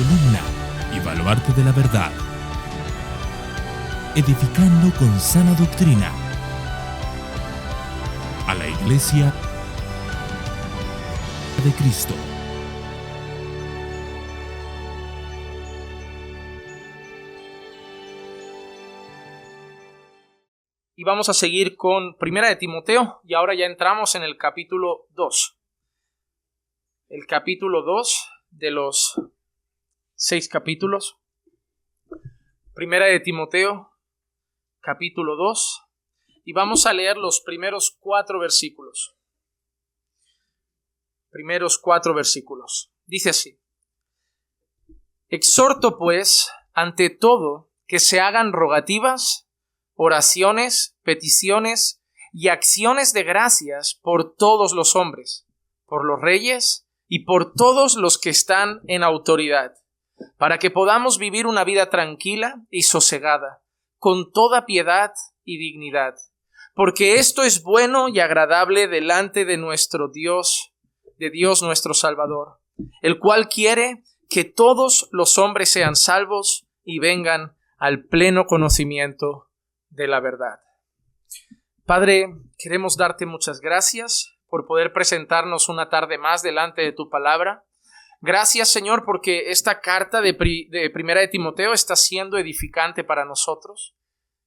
columna y baluarte de la verdad, edificando con sana doctrina a la Iglesia de Cristo. Y vamos a seguir con Primera de Timoteo, y ahora ya entramos en el capítulo 2. El capítulo 2 de los 6 capítulos. Primera de Timoteo, capítulo 2, y vamos a leer los primeros 4 versículos. Primeros 4 versículos. Dice así: Exhorto pues, ante todo, que se hagan rogativas, oraciones, peticiones y acciones de gracias por todos los hombres, por los reyes y por todos los que están en autoridad, para que podamos vivir una vida tranquila y sosegada, con toda piedad y dignidad, porque esto es bueno y agradable delante de nuestro Dios, de Dios nuestro Salvador, el cual quiere que todos los hombres sean salvos y vengan al pleno conocimiento de la verdad. Padre, queremos darte muchas gracias por poder presentarnos una tarde más delante de tu palabra. Gracias, Señor, porque esta carta de Primera de Timoteo está siendo edificante para nosotros.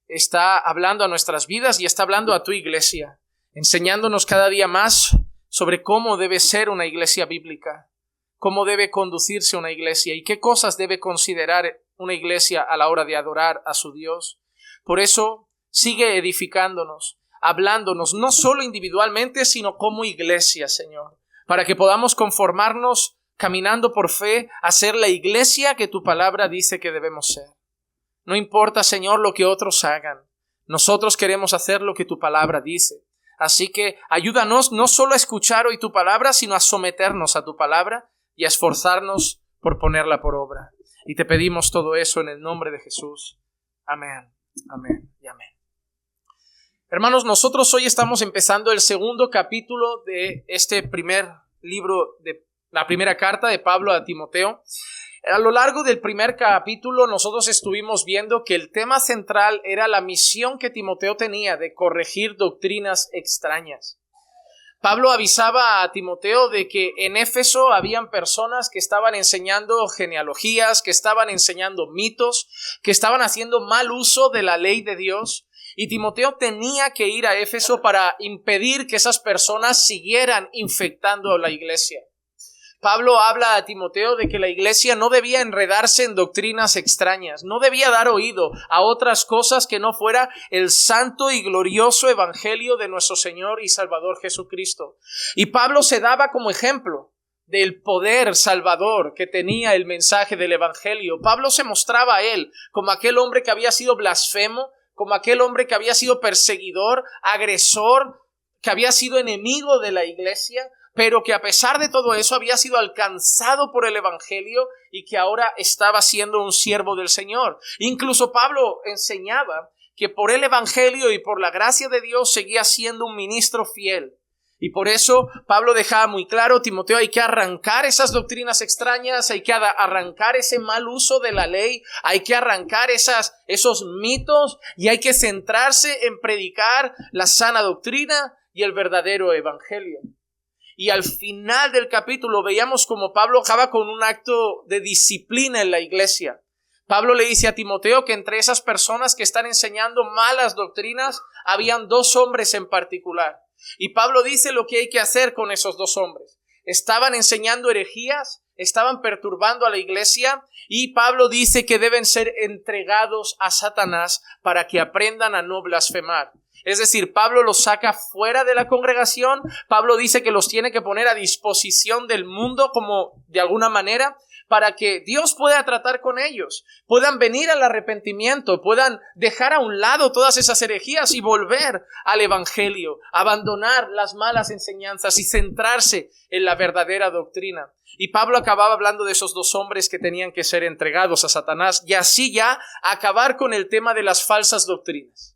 Está hablando a nuestras vidas y está hablando a tu iglesia, enseñándonos cada día más sobre cómo debe ser una iglesia bíblica, cómo debe conducirse una iglesia y qué cosas debe considerar una iglesia a la hora de adorar a su Dios. Por eso, sigue edificándonos, hablándonos, no solo individualmente, sino como iglesia, Señor, para que podamos conformarnos, caminando por fe, a ser la iglesia que tu palabra dice que debemos ser. No importa, Señor, lo que otros hagan. Nosotros queremos hacer lo que tu palabra dice. Así que ayúdanos no solo a escuchar hoy tu palabra, sino a someternos a tu palabra y a esforzarnos por ponerla por obra. Y te pedimos todo eso en el nombre de Jesús. Amén. Amén y amén. Hermanos, nosotros hoy estamos empezando el segundo capítulo de este primer libro, de la primera carta de Pablo a Timoteo. A lo largo del primer capítulo nosotros estuvimos viendo que el tema central era la misión que Timoteo tenía de corregir doctrinas extrañas. Pablo avisaba a Timoteo de que en Éfeso habían personas que estaban enseñando genealogías, que estaban enseñando mitos, que estaban haciendo mal uso de la ley de Dios, y Timoteo tenía que ir a Éfeso para impedir que esas personas siguieran infectando la iglesia. Pablo habla a Timoteo de que la iglesia no debía enredarse en doctrinas extrañas, no debía dar oído a otras cosas que no fuera el santo y glorioso evangelio de nuestro Señor y Salvador Jesucristo. Y Pablo se daba como ejemplo del poder salvador que tenía el mensaje del evangelio. Pablo se mostraba a él como aquel hombre que había sido blasfemo, como aquel hombre que había sido perseguidor, agresor, que había sido enemigo de la iglesia, pero que a pesar de todo eso había sido alcanzado por el evangelio y que ahora estaba siendo un siervo del Señor. Incluso Pablo enseñaba que por el evangelio y por la gracia de Dios seguía siendo un ministro fiel. Y por eso Pablo dejaba muy claro: Timoteo, hay que arrancar esas doctrinas extrañas, hay que arrancar ese mal uso de la ley, hay que arrancar esos mitos y hay que centrarse en predicar la sana doctrina y el verdadero evangelio. Y al final del capítulo veíamos como Pablo acaba con un acto de disciplina en la iglesia. Pablo le dice a Timoteo que entre esas personas que están enseñando malas doctrinas habían 2 hombres en particular. Y Pablo dice lo que hay que hacer con esos 2 hombres. Estaban enseñando herejías, estaban perturbando a la iglesia, y Pablo dice que deben ser entregados a Satanás para que aprendan a no blasfemar. Es decir, Pablo los saca fuera de la congregación. Pablo dice que los tiene que poner a disposición del mundo como de alguna manera para que Dios pueda tratar con ellos, puedan venir al arrepentimiento, puedan dejar a un lado todas esas herejías y volver al evangelio, abandonar las malas enseñanzas y centrarse en la verdadera doctrina. Y Pablo acababa hablando de esos 2 hombres que tenían que ser entregados a Satanás y así ya acabar con el tema de las falsas doctrinas.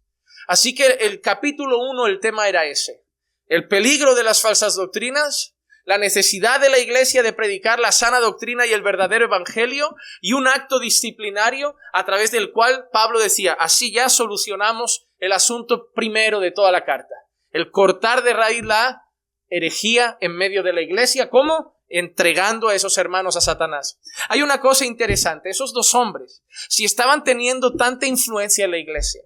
Así que el capítulo 1, el tema era ese: el peligro de las falsas doctrinas, la necesidad de la iglesia de predicar la sana doctrina y el verdadero evangelio, y un acto disciplinario a través del cual Pablo decía, así ya solucionamos el asunto primero de toda la carta, el cortar de raíz la herejía en medio de la iglesia. ¿Cómo? Entregando a esos hermanos a Satanás. Hay una cosa interesante, esos dos hombres, si estaban teniendo tanta influencia en la iglesia,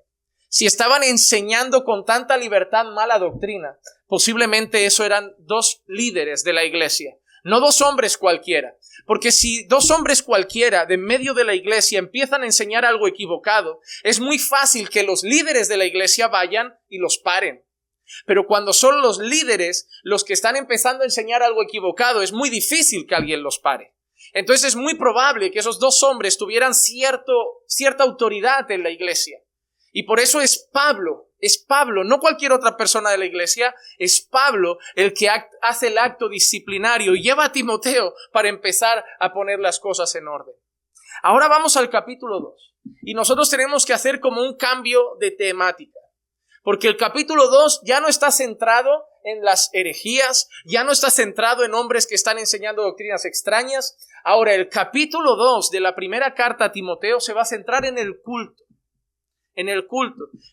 si estaban enseñando con tanta libertad mala doctrina, posiblemente eso eran dos líderes de la iglesia, no dos hombres cualquiera. Porque si dos hombres cualquiera de medio de la iglesia empiezan a enseñar algo equivocado, es muy fácil que los líderes de la iglesia vayan y los paren. Pero cuando son los líderes los que están empezando a enseñar algo equivocado, es muy difícil que alguien los pare. Entonces es muy probable que esos dos hombres tuvieran cierta autoridad en la iglesia. Y por eso es Pablo, no cualquier otra persona de la iglesia, es Pablo el que hace el acto disciplinario y lleva a Timoteo para empezar a poner las cosas en orden. Ahora vamos al capítulo 2 y nosotros tenemos que hacer como un cambio de temática, porque el capítulo 2 ya no está centrado en las herejías, ya no está centrado en hombres que están enseñando doctrinas extrañas. Ahora el capítulo 2 de la primera carta a Timoteo se va a centrar en el culto.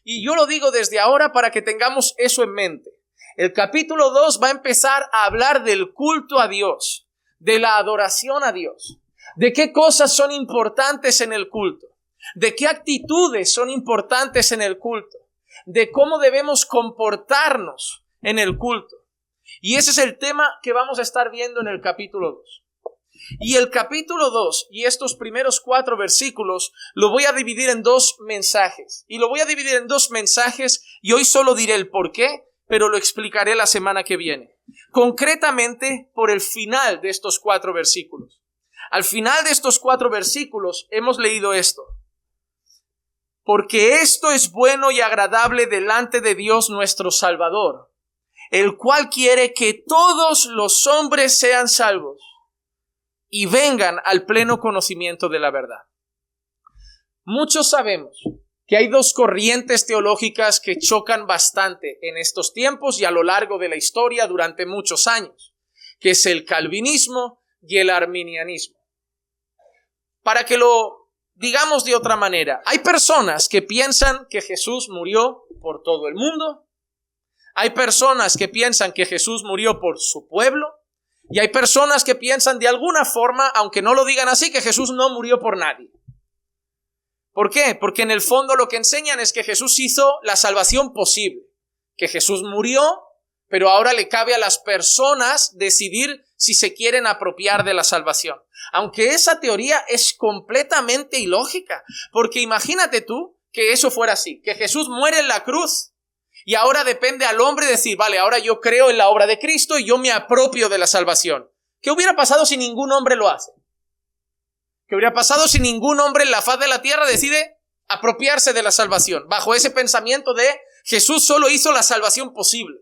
Y yo lo digo desde ahora para que tengamos eso en mente. El capítulo 2 va a empezar a hablar del culto a Dios, de la adoración a Dios, de qué cosas son importantes en el culto, de qué actitudes son importantes en el culto, de cómo debemos comportarnos en el culto. Y ese es el tema que vamos a estar viendo en el capítulo 2. Y el capítulo 2 y estos primeros 4 versículos lo voy a dividir en 2 mensajes. Y lo voy a dividir en 2 mensajes y hoy solo diré el por qué, pero lo explicaré la semana que viene. Concretamente por el final de estos 4 versículos. Al final de estos 4 versículos hemos leído esto. Porque esto es bueno y agradable delante de Dios nuestro Salvador, el cual quiere que todos los hombres sean salvos y vengan al pleno conocimiento de la verdad. Muchos sabemos que hay 2 corrientes teológicas que chocan bastante en estos tiempos y a lo largo de la historia durante muchos años, que es el calvinismo y el arminianismo. Para que lo digamos de otra manera, hay personas que piensan que Jesús murió por todo el mundo, hay personas que piensan que Jesús murió por su pueblo, y hay personas que piensan de alguna forma, aunque no lo digan así, que Jesús no murió por nadie. ¿Por qué? Porque en el fondo lo que enseñan es que Jesús hizo la salvación posible, que Jesús murió, pero ahora le cabe a las personas decidir si se quieren apropiar de la salvación. Aunque esa teoría es completamente ilógica, porque imagínate tú que eso fuera así, que Jesús muere en la cruz y ahora depende al hombre decir, vale, ahora yo creo en la obra de Cristo y yo me apropio de la salvación. ¿Qué hubiera pasado si ningún hombre lo hace? ¿Qué hubiera pasado si ningún hombre en la faz de la tierra decide apropiarse de la salvación? Bajo ese pensamiento de Jesús solo hizo la salvación posible.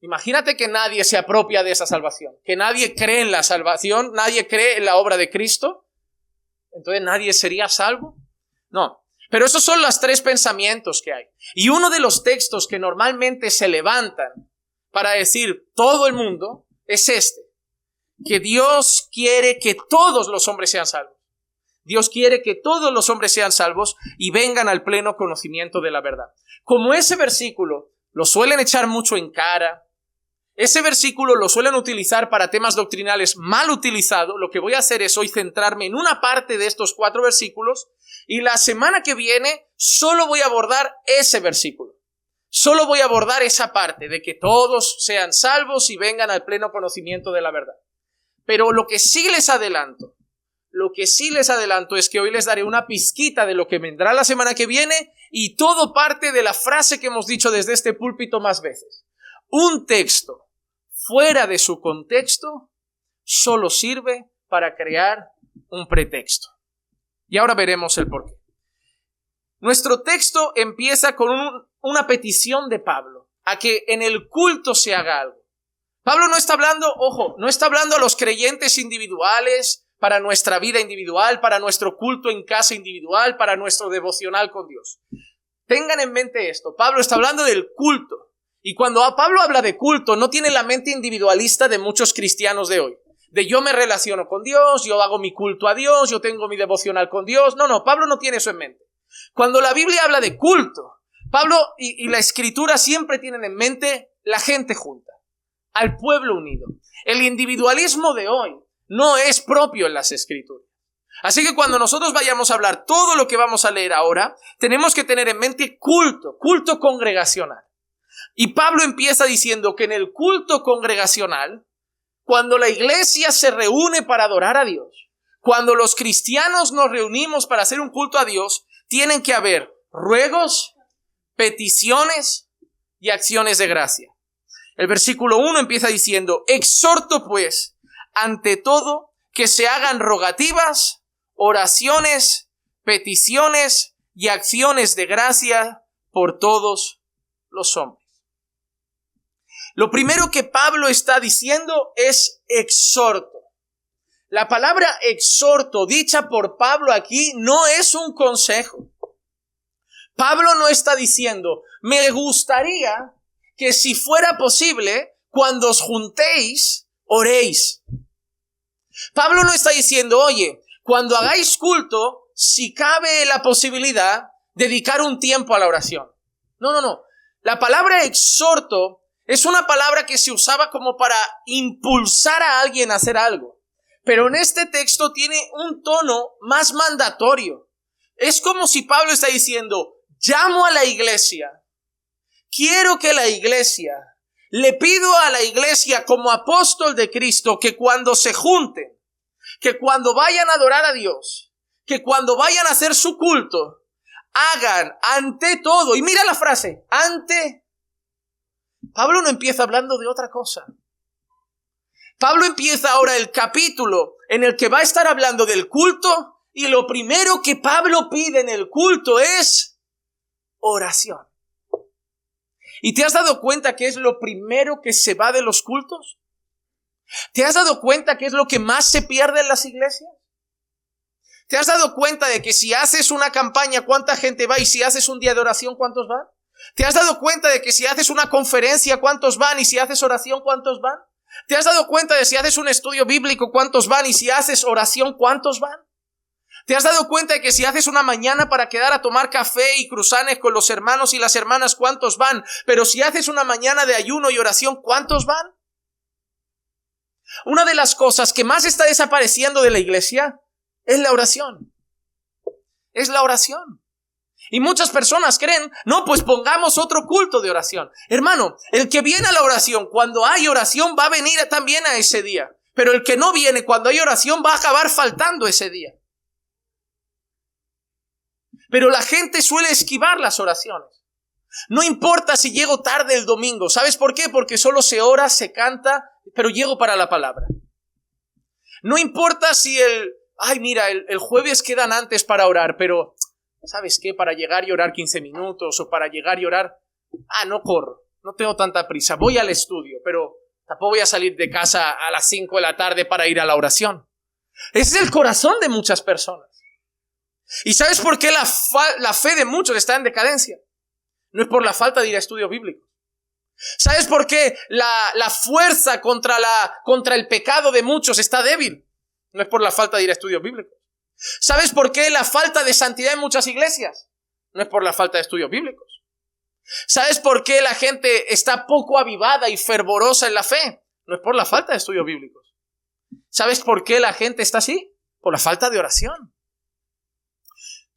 Imagínate que nadie se apropia de esa salvación, que nadie cree en la salvación, nadie cree en la obra de Cristo. Entonces nadie sería salvo. No. Pero esos son los 3 pensamientos que hay. Y uno de los textos que normalmente se levantan para decir todo el mundo es este. Que Dios quiere que todos los hombres sean salvos. Dios quiere que todos los hombres sean salvos y vengan al pleno conocimiento de la verdad. Como ese versículo lo suelen echar mucho en cara, ese versículo lo suelen utilizar para temas doctrinales mal utilizado, lo que voy a hacer es hoy centrarme en una parte de estos 4 versículos y la semana que viene solo voy a abordar ese versículo. Solo voy a abordar esa parte de que todos sean salvos y vengan al pleno conocimiento de la verdad. Pero lo que sí les adelanto es que hoy les daré una pizquita de lo que vendrá la semana que viene y todo parte de la frase que hemos dicho desde este púlpito más veces. Un texto fuera de su contexto solo sirve para crear un pretexto. Y ahora veremos el porqué. Nuestro texto empieza con una petición de Pablo a que en el culto se haga algo. Pablo no está hablando, no está hablando a los creyentes individuales, para nuestra vida individual, para nuestro culto en casa individual, para nuestro devocional con Dios. Tengan en mente esto, Pablo está hablando del culto. Y cuando Pablo habla de culto, no tiene la mente individualista de muchos cristianos de hoy. De yo me relaciono con Dios, yo hago mi culto a Dios, yo tengo mi devocional con Dios. No, Pablo no tiene eso en mente. Cuando la Biblia habla de culto, Pablo y la Escritura siempre tienen en mente la gente junta, al pueblo unido. El individualismo de hoy no es propio en las Escrituras. Así que cuando nosotros vayamos a hablar todo lo que vamos a leer ahora, tenemos que tener en mente culto congregacional. Y Pablo empieza diciendo que en el culto congregacional, cuando la iglesia se reúne para adorar a Dios, cuando los cristianos nos reunimos para hacer un culto a Dios, tienen que haber ruegos, peticiones y acciones de gracia. El versículo 1 empieza diciendo: exhorto pues, ante todo, que se hagan rogativas, oraciones, peticiones y acciones de gracia por todos los hombres. Lo primero que Pablo está diciendo es exhorto. La palabra exhorto dicha por Pablo aquí no es un consejo. Pablo no está diciendo: me gustaría que si fuera posible, cuando os juntéis, oréis. Pablo no está diciendo: oye, cuando hagáis culto, si cabe la posibilidad, dedicar un tiempo a la oración. No. La palabra exhorto es una palabra que se usaba como para impulsar a alguien a hacer algo. Pero en este texto tiene un tono más mandatorio. Es como si Pablo está diciendo: llamo a la iglesia. Quiero que la iglesia, le pido a la iglesia como apóstol de Cristo que cuando se junten, que cuando vayan a adorar a Dios, que cuando vayan a hacer su culto, hagan ante todo, y mira la frase, ante. Pablo no empieza hablando de otra cosa. Pablo empieza ahora el capítulo en el que va a estar hablando del culto, y lo primero que Pablo pide en el culto es oración. ¿Y te has dado cuenta que es lo primero que se va de los cultos? ¿Te has dado cuenta que es lo que más se pierde en las iglesias? ¿Te has dado cuenta de que si haces una campaña, cuánta gente va? Y si haces un día de oración, ¿cuántos van? ¿Te has dado cuenta de que si haces una conferencia, cuántos van? Y si haces oración, ¿cuántos van? ¿Te has dado cuenta de si haces un estudio bíblico, cuántos van? Y si haces oración, ¿cuántos van? ¿Te has dado cuenta de que si haces una mañana para quedar a tomar café y cruzanes con los hermanos y las hermanas, cuántos van? Pero si haces una mañana de ayuno y oración, ¿cuántos van? Una de las cosas que más está desapareciendo de la iglesia es la oración. Es la oración. Y muchas personas creen: no, pues pongamos otro culto de oración. Hermano, el que viene a la oración, cuando hay oración, va a venir también a ese día. Pero el que no viene cuando hay oración, va a acabar faltando ese día. Pero la gente suele esquivar las oraciones. No importa si llego tarde el domingo. ¿Sabes por qué? Porque solo se ora, se canta, pero llego para la palabra. No importa si el jueves quedan antes para orar, pero ¿sabes qué? Para llegar y orar 15 minutos o para llegar y orar, no corro, no tengo tanta prisa, voy al estudio, pero tampoco voy a salir de casa a las 5 de la tarde para ir a la oración. Ese es el corazón de muchas personas. ¿Y sabes por qué la fe de muchos está en decadencia? No es por la falta de ir a estudios bíblicos. ¿Sabes por qué la fuerza contra el pecado de muchos está débil? No es por la falta de ir a estudios bíblicos. ¿Sabes por qué la falta de santidad en muchas iglesias? No es por la falta de estudios bíblicos. ¿Sabes por qué la gente está poco avivada y fervorosa en la fe? No es por la falta de estudios bíblicos. ¿Sabes por qué la gente está así? Por la falta de oración.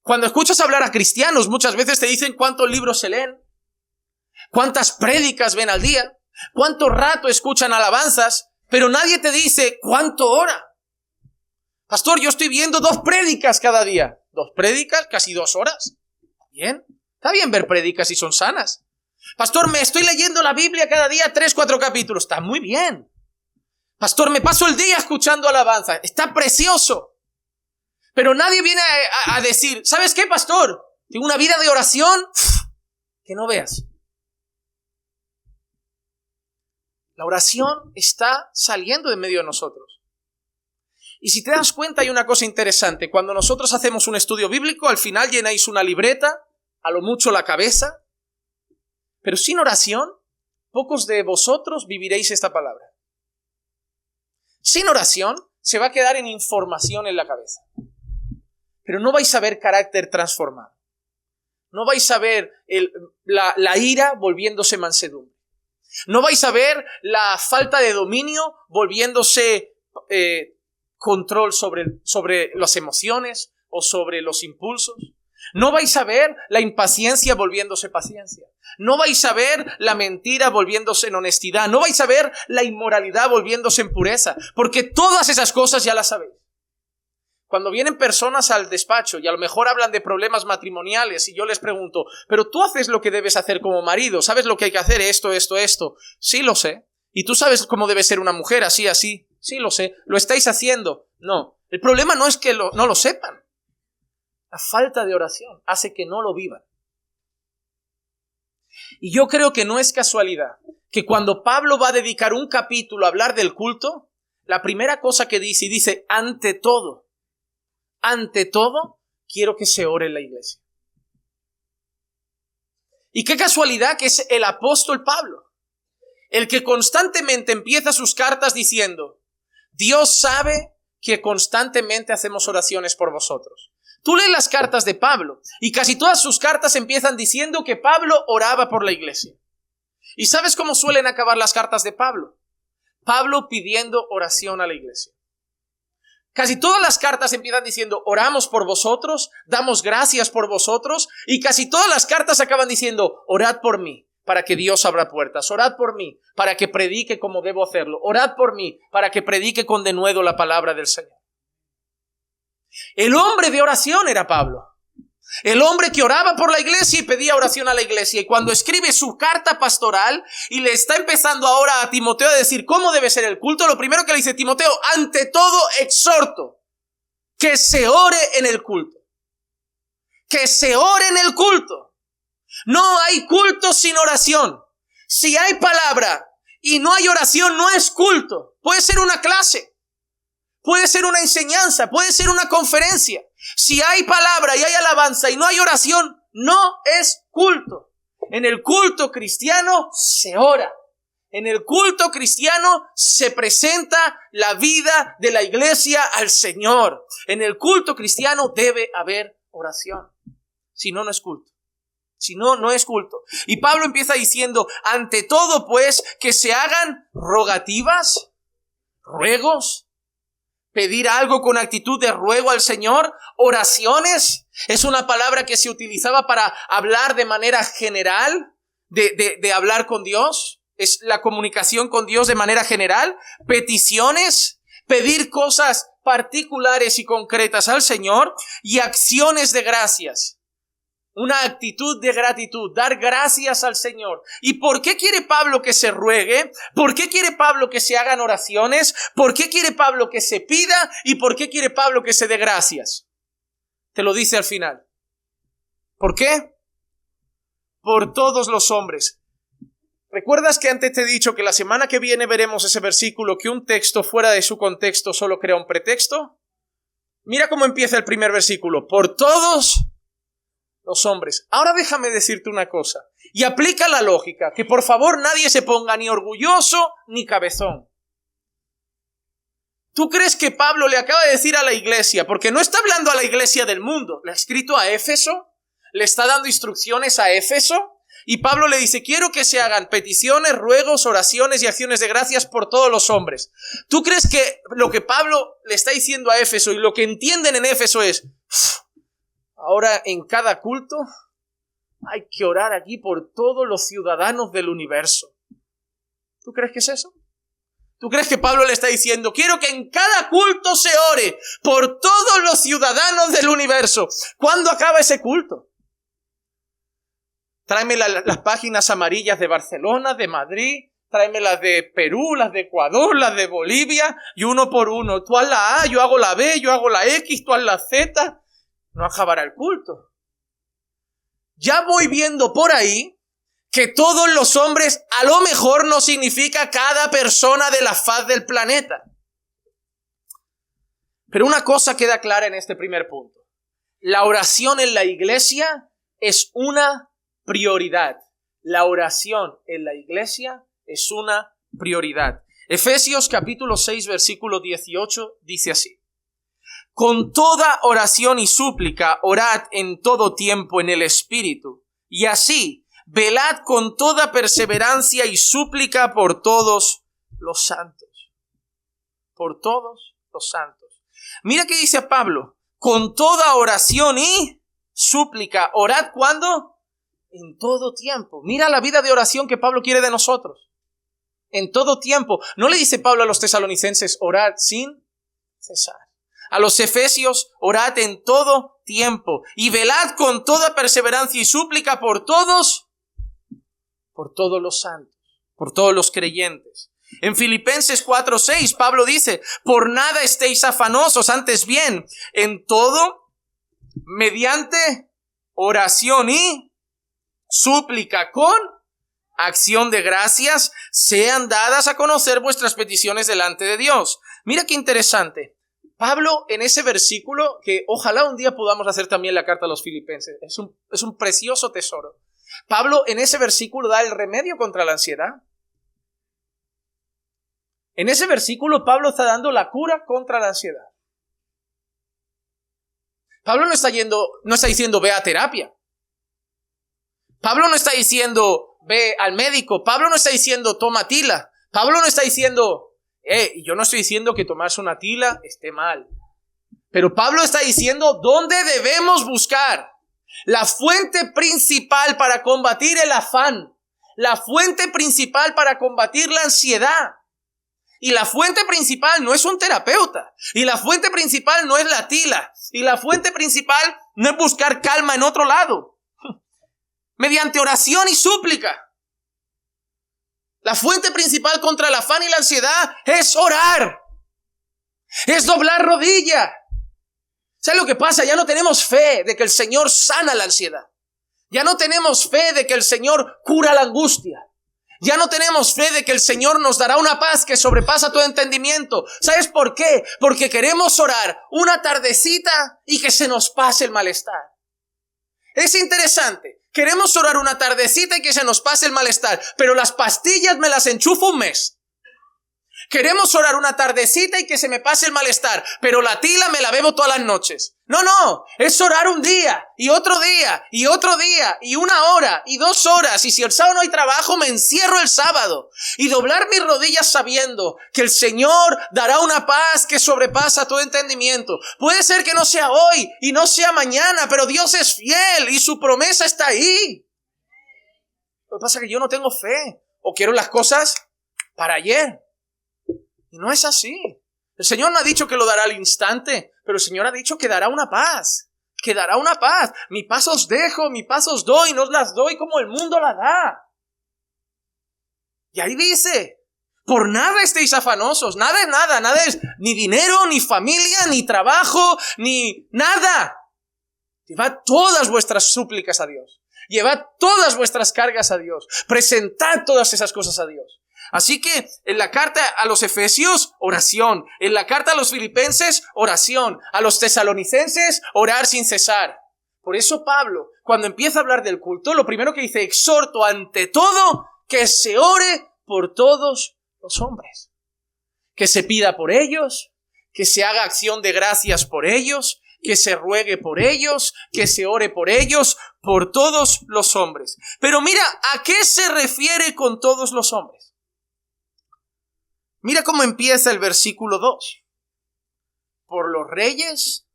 Cuando escuchas hablar a cristianos, muchas veces te dicen cuántos libros se leen, cuántas prédicas ven al día, cuánto rato escuchan alabanzas, pero nadie te dice cuánto ora. Pastor, yo estoy viendo 2 prédicas cada día. 2 prédicas, casi 2 horas. Bien, está bien ver prédicas si son sanas. Pastor, me estoy leyendo la Biblia cada día 3, 4 capítulos. Está muy bien. Pastor, me paso el día escuchando alabanza. Está precioso. Pero nadie viene a decir: ¿sabes qué, pastor? Tengo una vida de oración que no veas. La oración está saliendo de medio de nosotros. Y si te das cuenta, hay una cosa interesante. Cuando nosotros hacemos un estudio bíblico, al final llenáis una libreta, a lo mucho la cabeza, pero sin oración, pocos de vosotros viviréis esta palabra. Sin oración se va a quedar en información en la cabeza. Pero no vais a ver carácter transformado. No vais a ver la ira volviéndose mansedumbre. No vais a ver la falta de dominio volviéndose control sobre las emociones o sobre los impulsos. No vais a ver la impaciencia volviéndose paciencia. No vais a ver la mentira volviéndose en honestidad. No vais a ver la inmoralidad volviéndose en pureza. Porque todas esas cosas ya las sabéis. Cuando vienen personas al despacho y a lo mejor hablan de problemas matrimoniales y yo les pregunto, pero tú haces lo que debes hacer como marido, ¿sabes lo que hay que hacer? Esto. Sí, lo sé. ¿Y tú sabes cómo debe ser una mujer? Así. Sí, lo sé. ¿Lo estáis haciendo? No. El problema no es que no lo sepan. La falta de oración hace que no lo vivan. Y yo creo que no es casualidad que cuando Pablo va a dedicar un capítulo a hablar del culto, la primera cosa que dice, ante todo, quiero que se ore en la iglesia. Y qué casualidad que es el apóstol Pablo, el que constantemente empieza sus cartas diciendo, Dios sabe que constantemente hacemos oraciones por vosotros. Tú lees las cartas de Pablo y casi todas sus cartas empiezan diciendo que Pablo oraba por la iglesia. ¿Y sabes cómo suelen acabar las cartas de Pablo? Pablo pidiendo oración a la iglesia. Casi todas las cartas empiezan diciendo, oramos por vosotros, damos gracias por vosotros, y casi todas las cartas acaban diciendo, orad por mí, para que Dios abra puertas, orad por mí, para que predique como debo hacerlo, orad por mí, para que predique con denuedo la palabra del Señor. El hombre de oración era Pablo. El hombre que oraba por la iglesia y pedía oración a la iglesia. Y cuando escribe su carta pastoral y le está empezando ahora a Timoteo a decir cómo debe ser el culto, lo primero que le dice Timoteo, ante todo exhorto que se ore en el culto. Que se ore en el culto. No hay culto sin oración. Si hay palabra y no hay oración, no es culto. Puede ser una clase. Puede ser una enseñanza, puede ser una conferencia. Si hay palabra y hay alabanza y no hay oración, no es culto. En el culto cristiano se ora. En el culto cristiano se presenta la vida de la iglesia al Señor. En el culto cristiano debe haber oración. Si no, no es culto. Si no, no es culto. Y Pablo empieza diciendo, ante todo pues, que se hagan rogativas, ruegos, pedir algo con actitud de ruego al Señor, oraciones, es una palabra que se utilizaba para hablar de manera general, de hablar con Dios, es la comunicación con Dios de manera general, peticiones, pedir cosas particulares y concretas al Señor y acciones de gracias. Una actitud de gratitud, dar gracias al Señor. ¿Y por qué quiere Pablo que se ruegue? ¿Por qué quiere Pablo que se hagan oraciones? ¿Por qué quiere Pablo que se pida? ¿Y por qué quiere Pablo que se dé gracias? Te lo dice al final. ¿Por qué? Por todos los hombres. ¿Recuerdas que antes te he dicho que la semana que viene veremos ese versículo, que un texto fuera de su contexto solo crea un pretexto? Mira cómo empieza el primer versículo. Por todos los hombres. Ahora déjame decirte una cosa. Y aplica la lógica. Que por favor nadie se ponga ni orgulloso ni cabezón. ¿Tú crees que Pablo le acaba de decir a la iglesia? Porque no está hablando a la iglesia del mundo. Le ha escrito a Éfeso. Le está dando instrucciones a Éfeso. Y Pablo le dice, quiero que se hagan peticiones, ruegos, oraciones y acciones de gracias por todos los hombres. ¿Tú crees que lo que Pablo le está diciendo a Éfeso y lo que entienden en Éfeso es... Ahora en cada culto hay que orar aquí por todos los ciudadanos del universo. ¿Tú crees que es eso? ¿Tú crees que Pablo le está diciendo, quiero que en cada culto se ore por todos los ciudadanos del universo? ¿Cuándo acaba ese culto? Tráeme las páginas amarillas de Barcelona, de Madrid, tráeme las de Perú, las de Ecuador, las de Bolivia, y uno por uno. Tú haz la A, yo hago la B, yo hago la X, tú haz la Z. No acabará el culto. Ya voy viendo por ahí que todos los hombres a lo mejor no significa cada persona de la faz del planeta. Pero una cosa queda clara en este primer punto. La oración en la iglesia es una prioridad. La oración en la iglesia es una prioridad. Efesios capítulo 6, versículo 18 dice así: con toda oración y súplica, orad en todo tiempo en el Espíritu, y así, velad con toda perseverancia y súplica por todos los santos. Por todos los santos. Mira qué dice Pablo: con toda oración y súplica. ¿Orad cuándo? En todo tiempo. Mira la vida de oración que Pablo quiere de nosotros. En todo tiempo. No le dice Pablo a los tesalonicenses: orad sin cesar. A los efesios: orad en todo tiempo y velad con toda perseverancia y súplica por todos los santos, por todos los creyentes. En Filipenses 4:6 Pablo dice: por nada estéis afanosos, antes bien, en todo, mediante oración y súplica con acción de gracias, sean dadas a conocer vuestras peticiones delante de Dios. Mira qué interesante. Pablo en ese versículo, que ojalá un día podamos hacer también la carta a los filipenses, es un precioso tesoro. Pablo en ese versículo da el remedio contra la ansiedad. En ese versículo Pablo está dando la cura contra la ansiedad. Pablo no está diciendo ve a terapia. Pablo no está diciendo ve al médico. Pablo no está diciendo toma tila. Pablo no está diciendo yo no estoy diciendo que tomarse una tila esté mal. Pero Pablo está diciendo dónde debemos buscar la fuente principal para combatir el afán, la fuente principal para combatir la ansiedad. Y la fuente principal no es un terapeuta, y la fuente principal no es la tila, y la fuente principal no es buscar calma en otro lado. Mediante oración y súplica. La fuente principal contra el afán y la ansiedad es orar. Es doblar rodilla. ¿Sabes lo que pasa? Ya no tenemos fe de que el Señor sana la ansiedad. Ya no tenemos fe de que el Señor cura la angustia. Ya no tenemos fe de que el Señor nos dará una paz que sobrepasa todo entendimiento. ¿Sabes por qué? Porque queremos orar una tardecita y que se nos pase el malestar. Es interesante. Queremos orar una tardecita y que se nos pase el malestar, pero las pastillas me las enchufo un mes. Queremos orar una tardecita y que se me pase el malestar, pero la tila me la bebo todas las noches. No, es orar un día, y otro día, y otro día, y 1 hora, y 2 horas, y si el sábado no hay trabajo, me encierro el sábado, y doblar mis rodillas sabiendo que el Señor dará una paz que sobrepasa todo entendimiento. Puede ser que no sea hoy, y no sea mañana, pero Dios es fiel, y su promesa está ahí. Lo que pasa es que yo no tengo fe, o quiero las cosas para ayer. Y no es así. El Señor no ha dicho que lo dará al instante, pero el Señor ha dicho que dará una paz. Que dará una paz. Mi paz os dejo, mi paz os doy, no os las doy como el mundo la da. Y ahí dice: por nada estéis afanosos. Nada es ni dinero, ni familia, ni trabajo, ni nada. Llevad todas vuestras súplicas a Dios. Llevad todas vuestras cargas a Dios. Presentad todas esas cosas a Dios. Así que en la carta a los Efesios, oración. En la carta a los Filipenses, oración. A los Tesalonicenses, orar sin cesar. Por eso Pablo, cuando empieza a hablar del culto, lo primero que dice: exhorto ante todo que se ore por todos los hombres. Que se pida por ellos, que se haga acción de gracias por ellos, que se ruegue por ellos, que se ore por ellos, por todos los hombres. Pero mira, ¿a qué se refiere con todos los hombres? Mira cómo empieza el versículo 2. Por los reyes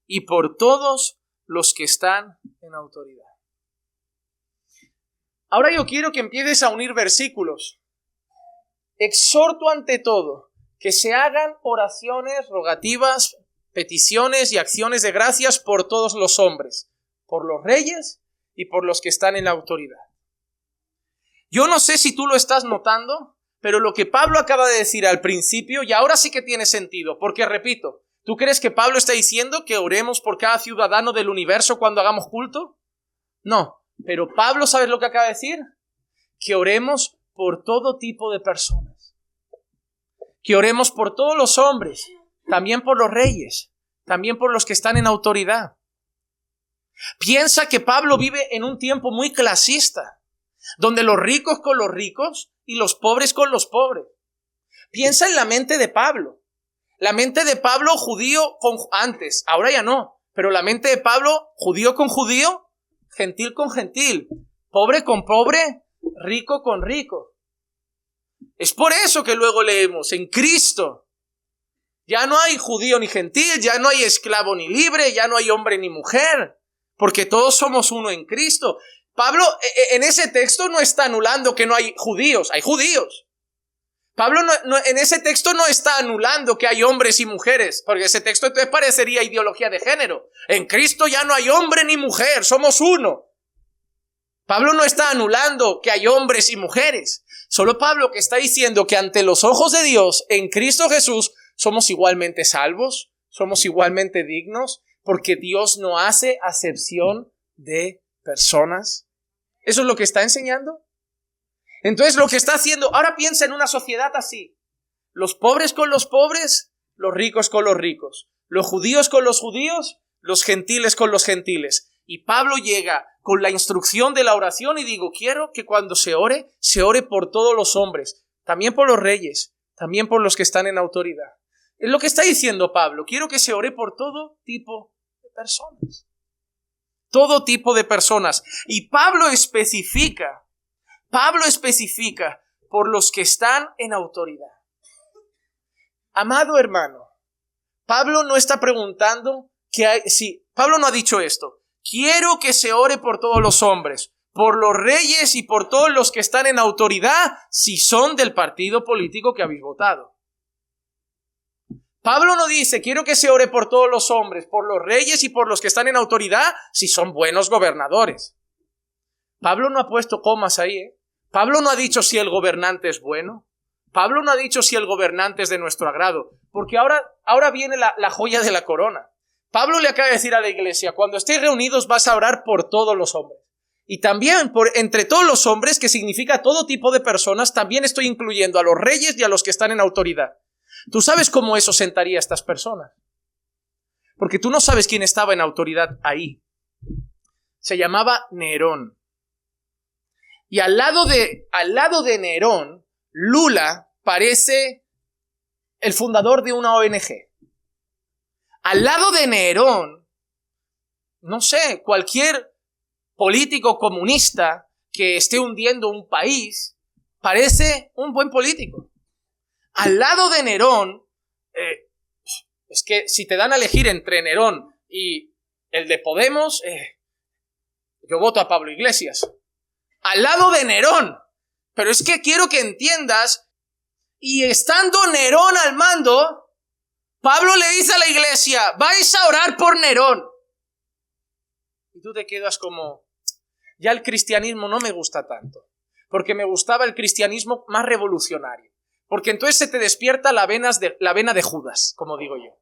y por todos los que están en autoridad. Ahora yo quiero que empieces a unir versículos. Exhorto ante todo que se hagan oraciones, rogativas, peticiones y acciones de gracias por todos los hombres, por los reyes y por los que están en la autoridad. Yo no sé si tú lo estás notando, pero lo que Pablo acaba de decir al principio, y ahora sí que tiene sentido, porque repito, ¿tú crees que Pablo está diciendo que oremos por cada ciudadano del universo cuando hagamos culto? No, pero Pablo, ¿sabes lo que acaba de decir? Que oremos por todo tipo de personas. Que oremos por todos los hombres, también por los reyes, también por los que están en autoridad. Piensa que Pablo vive en un tiempo muy clasista. donde los ricos con los ricos y los pobres con los pobres. Piensa en la mente de Pablo. La mente de Pablo judío antes, ahora ya no, pero la mente de Pablo judío con judío, gentil con gentil, pobre con pobre, rico con rico. Es por eso que luego leemos, en Cristo ya no hay judío ni gentil, ya no hay esclavo ni libre, ya no hay hombre ni mujer, porque todos somos uno en Cristo. Pablo en ese texto no está anulando que no hay judíos, hay judíos. Pablo en ese texto no está anulando que hay hombres y mujeres, porque ese texto entonces parecería ideología de género. En Cristo ya no hay hombre ni mujer, somos uno. Pablo no está anulando que hay hombres y mujeres. Solo Pablo que está diciendo que ante los ojos de Dios, en Cristo Jesús, somos igualmente salvos, somos igualmente dignos, porque Dios no hace acepción de personas. ¿Eso es lo que está enseñando? Entonces lo que está haciendo, ahora piensa en una sociedad así. Los pobres con los pobres, los ricos con los ricos, los judíos con los judíos, los gentiles con los gentiles. Y Pablo llega con la instrucción de la oración y digo, quiero que cuando se ore por todos los hombres, también por los reyes, también por los que están en autoridad. Es lo que está diciendo Pablo, quiero que se ore por todo tipo de personas. Todo tipo de personas. Y Pablo especifica por los que están en autoridad. Amado hermano, Pablo no está preguntando Pablo no ha dicho esto. Quiero que se ore por todos los hombres, por los reyes y por todos los que están en autoridad, si son del partido político que habéis votado. Pablo no dice, quiero que se ore por todos los hombres, por los reyes y por los que están en autoridad, si son buenos gobernadores. Pablo no ha puesto comas ahí, Pablo no ha dicho si el gobernante es bueno. Pablo no ha dicho si el gobernante es de nuestro agrado. Porque ahora viene la joya de la corona. Pablo le acaba de decir a la iglesia, cuando estéis reunidos vas a orar por todos los hombres. Y también entre todos los hombres, que significa todo tipo de personas, también estoy incluyendo a los reyes y a los que están en autoridad. ¿Tú sabes cómo eso sentaría a estas personas? Porque tú no sabes quién estaba en autoridad ahí. Se llamaba Nerón. Y al lado de Nerón, Lula parece el fundador de una ONG. Al lado de Nerón, no sé, cualquier político comunista que esté hundiendo un país parece un buen político. Al lado de Nerón, es que si te dan a elegir entre Nerón y el de Podemos, yo voto a Pablo Iglesias. Al lado de Nerón. Pero es que quiero que entiendas, y estando Nerón al mando, Pablo le dice a la iglesia, vais a orar por Nerón. Y tú te quedas como, ya el cristianismo no me gusta tanto, porque me gustaba el cristianismo más revolucionario. Porque entonces se te despierta la vena de Judas, como digo yo.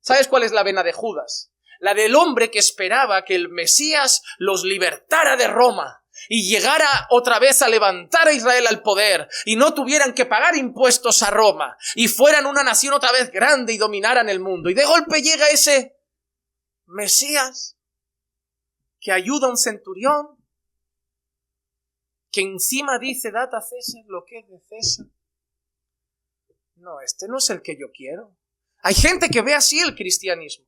¿Sabes cuál es la vena de Judas? La del hombre que esperaba que el Mesías los libertara de Roma y llegara otra vez a levantar a Israel al poder y no tuvieran que pagar impuestos a Roma y fueran una nación otra vez grande y dominaran el mundo. Y de golpe llega ese Mesías que ayuda a un centurión, que encima dice, dad a César lo que es de César. No, este no es el que yo quiero. Hay gente que ve así el cristianismo.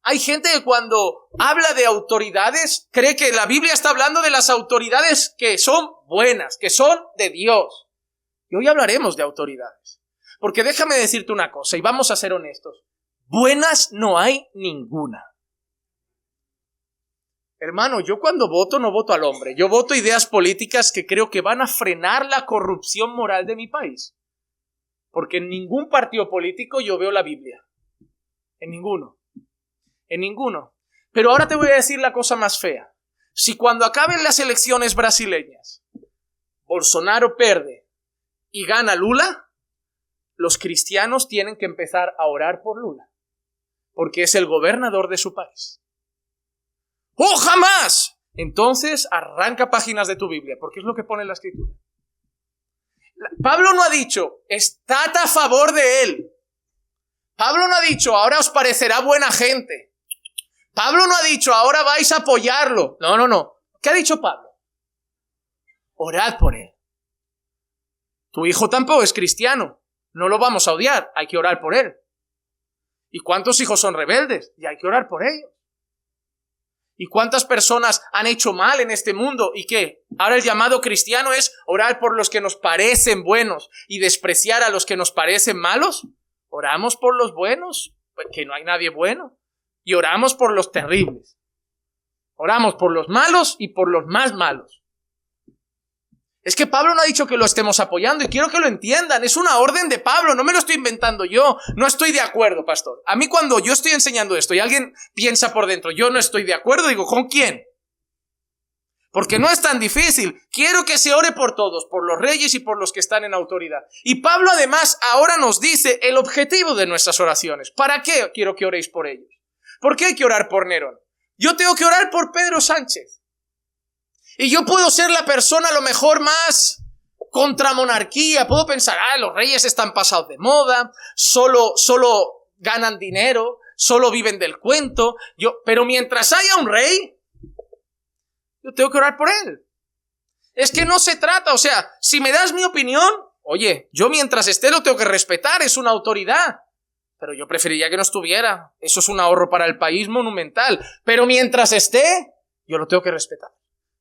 Hay gente que cuando habla de autoridades cree que la Biblia está hablando de las autoridades que son buenas, que son de Dios. Y hoy hablaremos de autoridades. Porque déjame decirte una cosa, y vamos a ser honestos. Buenas no hay ninguna. Hermano, yo cuando voto no voto al hombre. Yo voto ideas políticas que creo que van a frenar la corrupción moral de mi país. Porque en ningún partido político yo veo la Biblia. En ninguno. En ninguno. Pero ahora te voy a decir la cosa más fea. Si cuando acaben las elecciones brasileñas, Bolsonaro pierde y gana Lula, los cristianos tienen que empezar a orar por Lula. Porque es el gobernador de su país. ¡Oh, jamás! Entonces arranca páginas de tu Biblia, porque es lo que pone en la Escritura. Pablo no ha dicho, estad a favor de él. Pablo no ha dicho, ahora os parecerá buena gente. Pablo no ha dicho, ahora vais a apoyarlo. No. ¿Qué ha dicho Pablo? orad por él. Tu hijo tampoco es cristiano, no lo vamos a odiar, hay que orar por él. ¿Y cuántos hijos son rebeldes? Y hay que orar por ellos. ¿Y cuántas personas han hecho mal en este mundo? ¿Y qué? Ahora el llamado cristiano es orar por los que nos parecen buenos y despreciar a los que nos parecen malos. Oramos por los buenos, que no hay nadie bueno. Y oramos por los terribles. Oramos por los malos y por los más malos. Es que Pablo no ha dicho que lo estemos apoyando y quiero que lo entiendan. Es una orden de Pablo, no me lo estoy inventando yo. No estoy de acuerdo, pastor. A mí cuando yo estoy enseñando esto y alguien piensa por dentro, yo no estoy de acuerdo, digo, ¿con quién? Porque no es tan difícil. Quiero que se ore por todos, por los reyes y por los que están en autoridad. Y Pablo además ahora nos dice el objetivo de nuestras oraciones. ¿Para qué quiero que oréis por ellos? ¿Por qué hay que orar por Nerón? Yo tengo que orar por Pedro Sánchez. Y yo puedo ser la persona a lo mejor más contra monarquía. Puedo pensar, los reyes están pasados de moda, solo ganan dinero, solo viven del cuento. Pero mientras haya un rey, yo tengo que orar por él. Es que no se trata, o sea, si me das mi opinión, oye, yo mientras esté lo tengo que respetar, es una autoridad. Pero yo preferiría que no estuviera. Eso es un ahorro para el país monumental. Pero mientras esté, yo lo tengo que respetar.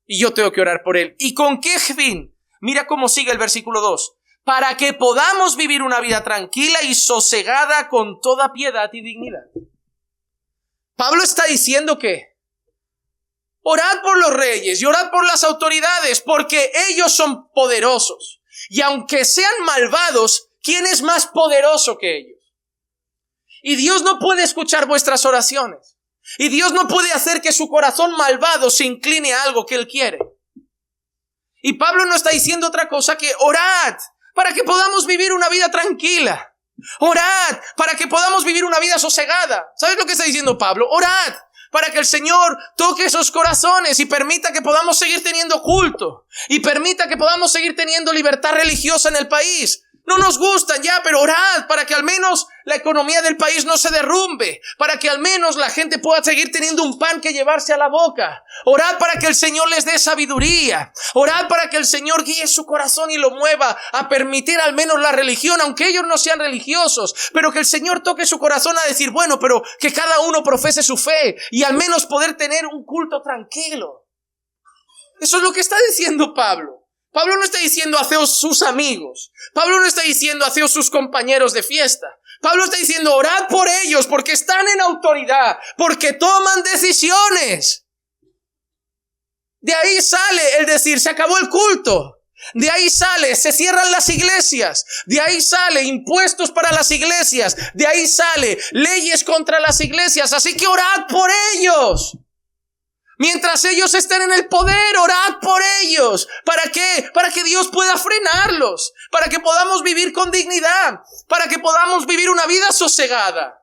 Y yo tengo que orar por él. ¿Y con qué fin? Mira cómo sigue el versículo 2. Para que podamos vivir una vida tranquila y sosegada con toda piedad y dignidad. Pablo está diciendo que orad por los reyes y orad por las autoridades, porque ellos son poderosos. Y aunque sean malvados, ¿quién es más poderoso que ellos? Y Dios no puede escuchar vuestras oraciones. Y Dios no puede hacer que su corazón malvado se incline a algo que Él quiere. Y Pablo no está diciendo otra cosa que orad para que podamos vivir una vida tranquila. Orad para que podamos vivir una vida sosegada. ¿Sabes lo que está diciendo Pablo? Orad para que el Señor toque esos corazones y permita que podamos seguir teniendo culto. Y permita que podamos seguir teniendo libertad religiosa en el país. No nos gustan ya, pero orad para que al menos la economía del país no se derrumbe, para que al menos la gente pueda seguir teniendo un pan que llevarse a la boca. Orad para que el Señor les dé sabiduría. Orad para que el Señor guíe su corazón y lo mueva a permitir al menos la religión, aunque ellos no sean religiosos, pero que el Señor toque su corazón a decir, bueno, pero que cada uno profese su fe y al menos poder tener un culto tranquilo. Eso es lo que está diciendo Pablo. Pablo no está diciendo haceos sus amigos. Pablo no está diciendo haceos sus compañeros de fiesta. Pablo está diciendo orad por ellos porque están en autoridad, porque toman decisiones. De ahí sale el decir se acabó el culto. De ahí sale se cierran las iglesias. De ahí sale impuestos para las iglesias. De ahí sale leyes contra las iglesias. Así que orad por ellos. Mientras ellos estén en el poder, orad por ellos. ¿Para qué? Para que Dios pueda frenarlos. Para que podamos vivir con dignidad. Para que podamos vivir una vida sosegada.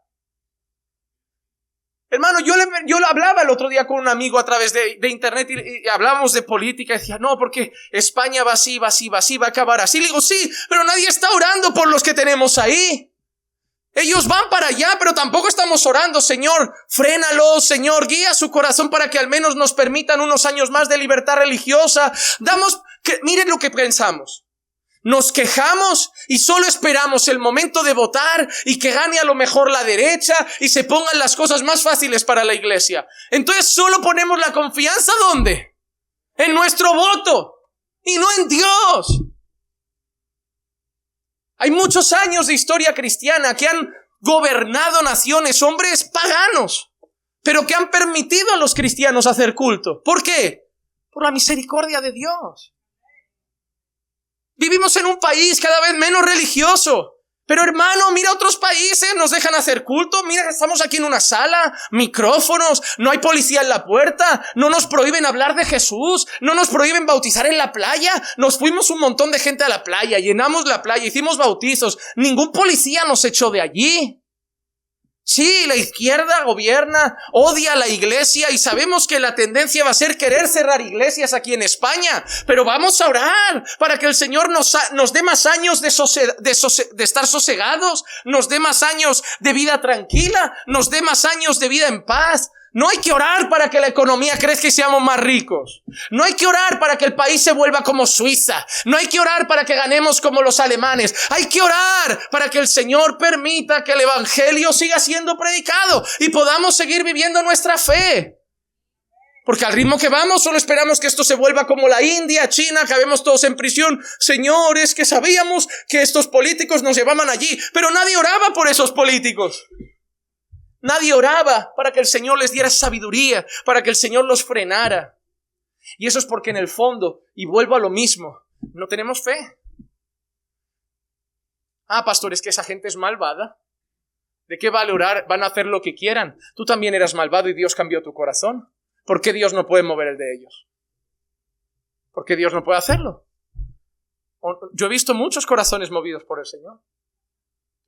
Hermano, yo lo hablaba el otro día con un amigo a través de internet y hablábamos de política y decía, no, porque España va así, va a acabar así. Le digo, sí, pero nadie está orando por los que tenemos ahí. Ellos van para allá, pero tampoco estamos orando. Señor, frénalos, Señor, guía su corazón para que al menos nos permitan unos años más de libertad religiosa. Miren lo que pensamos. Nos quejamos y solo esperamos el momento de votar y que gane a lo mejor la derecha y se pongan las cosas más fáciles para la iglesia. Entonces solo ponemos la confianza ¿dónde? En nuestro voto y no en Dios. Hay muchos años de historia cristiana que han gobernado naciones, hombres paganos, pero que han permitido a los cristianos hacer culto. ¿Por qué? Por la misericordia de Dios. Vivimos en un país cada vez menos religioso. Pero hermano, mira otros países, nos dejan hacer culto. Mira, estamos aquí en una sala, micrófonos, no hay policía en la puerta, no nos prohíben hablar de Jesús, no nos prohíben bautizar en la playa. Nos fuimos un montón de gente a la playa, llenamos la playa, hicimos bautizos. Ningún policía nos echó de allí. Sí, la izquierda gobierna, odia a la iglesia y sabemos que la tendencia va a ser querer cerrar iglesias aquí en España. Pero vamos a orar para que el Señor nos dé más años de estar sosegados, nos dé más años de vida tranquila, nos dé más años de vida en paz. No hay que orar para que la economía crezca y seamos más ricos. No hay que orar para que el país se vuelva como Suiza. No hay que orar para que ganemos como los alemanes. Hay que orar para que el Señor permita que el evangelio siga siendo predicado y podamos seguir viviendo nuestra fe. Porque al ritmo que vamos solo esperamos que esto se vuelva como la India, China, acabemos todos en prisión. Señores, que sabíamos que estos políticos nos llevaban allí, pero nadie oraba por esos políticos. Nadie oraba para que el Señor les diera sabiduría, para que el Señor los frenara. Y eso es porque en el fondo, y vuelvo a lo mismo, no tenemos fe. Pastor, es que esa gente es malvada. ¿De qué vale orar? Van a hacer lo que quieran. Tú también eras malvado y Dios cambió tu corazón. ¿Por qué Dios no puede mover el de ellos? ¿Por qué Dios no puede hacerlo? Yo he visto muchos corazones movidos por el Señor.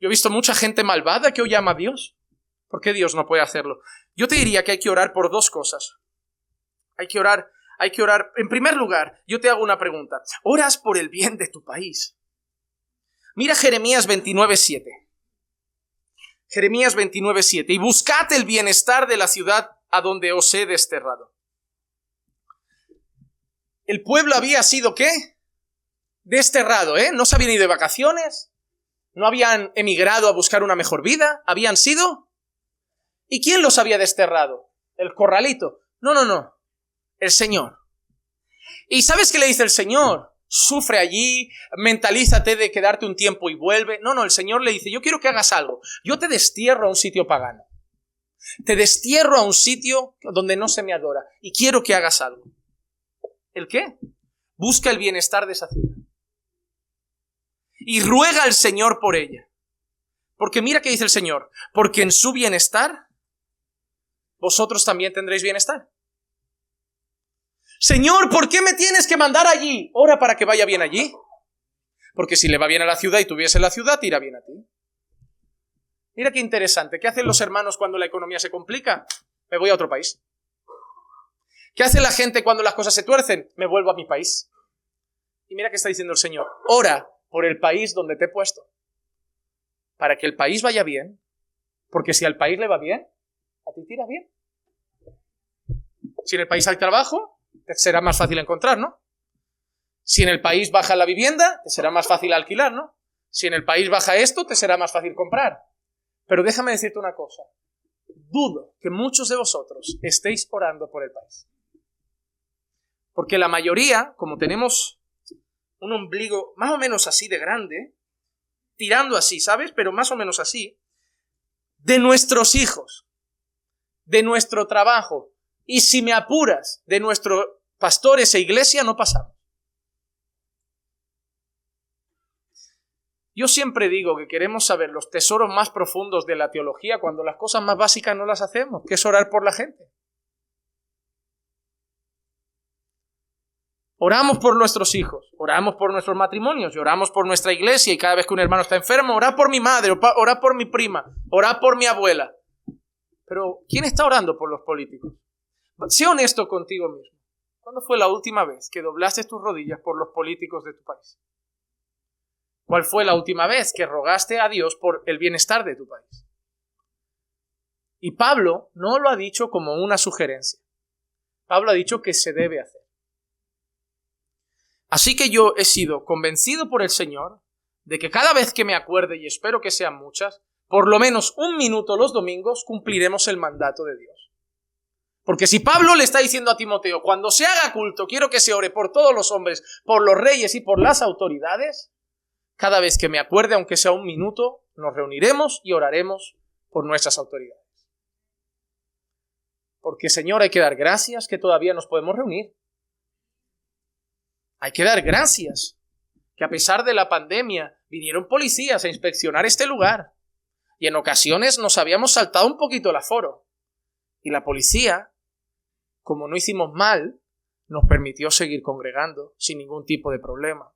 Yo he visto mucha gente malvada que hoy ama a Dios. ¿Por qué Dios no puede hacerlo? Yo te diría que hay que orar por dos cosas. Hay que orar. En primer lugar, yo te hago una pregunta. ¿Oras por el bien de tu país? Mira Jeremías 29:7. Jeremías 29:7. Y buscad el bienestar de la ciudad a donde os he desterrado. El pueblo había sido, ¿qué? Desterrado, ¿eh? No se habían ido de vacaciones. No habían emigrado a buscar una mejor vida. Habían sido... ¿Y quién los había desterrado? ¿El corralito? No. El Señor. ¿Y sabes qué le dice el Señor? Sufre allí, mentalízate de quedarte un tiempo y vuelve. No, el Señor le dice, yo quiero que hagas algo. Yo te destierro a un sitio pagano. Te destierro a un sitio donde no se me adora. Y quiero que hagas algo. ¿El qué? Busca el bienestar de esa ciudad. Y ruega al Señor por ella. Porque mira qué dice el Señor. Porque en su bienestar vosotros también tendréis bienestar. Señor, ¿por qué me tienes que mandar allí? Ora para que vaya bien allí. Porque si le va bien a la ciudad y tuviese la ciudad, te irá bien a ti. Mira qué interesante. ¿Qué hacen los hermanos cuando la economía se complica? Me voy a otro país. ¿Qué hace la gente cuando las cosas se tuercen? Me vuelvo a mi país. Y mira qué está diciendo el Señor. Ora por el país donde te he puesto. Para que el país vaya bien. Porque si al país le va bien, a ti te irá bien. Si en el país hay trabajo, te será más fácil encontrar, ¿no? Si en el país baja la vivienda, te será más fácil alquilar, ¿no? Si en el país baja esto, te será más fácil comprar. Pero déjame decirte una cosa. Dudo que muchos de vosotros estéis orando por el país. Porque la mayoría, como tenemos un ombligo más o menos así de grande, tirando así, ¿sabes? Pero más o menos así, de nuestros hijos, de nuestro trabajo, y si me apuras, de nuestros pastores e iglesia, no pasamos. Yo siempre digo que queremos saber los tesoros más profundos de la teología cuando las cosas más básicas no las hacemos, que es orar por la gente. Oramos por nuestros hijos, oramos por nuestros matrimonios, y oramos por nuestra iglesia, y cada vez que un hermano está enfermo, orá por mi madre, orá por mi prima, orá por mi abuela. Pero, ¿quién está orando por los políticos? Sé honesto contigo mismo. ¿Cuándo fue la última vez que doblaste tus rodillas por los políticos de tu país? ¿Cuál fue la última vez que rogaste a Dios por el bienestar de tu país? Y Pablo no lo ha dicho como una sugerencia. Pablo ha dicho que se debe hacer. Así que yo he sido convencido por el Señor de que cada vez que me acuerde, y espero que sean muchas, por lo menos un minuto los domingos cumpliremos el mandato de Dios. Porque si Pablo le está diciendo a Timoteo, cuando se haga culto, quiero que se ore por todos los hombres, por los reyes y por las autoridades, cada vez que me acuerde, aunque sea un minuto, nos reuniremos y oraremos por nuestras autoridades. Porque, Señor, hay que dar gracias que todavía nos podemos reunir. Hay que dar gracias que a pesar de la pandemia vinieron policías a inspeccionar este lugar y en ocasiones nos habíamos saltado un poquito el aforo. Y la policía, como no hicimos mal, nos permitió seguir congregando sin ningún tipo de problema.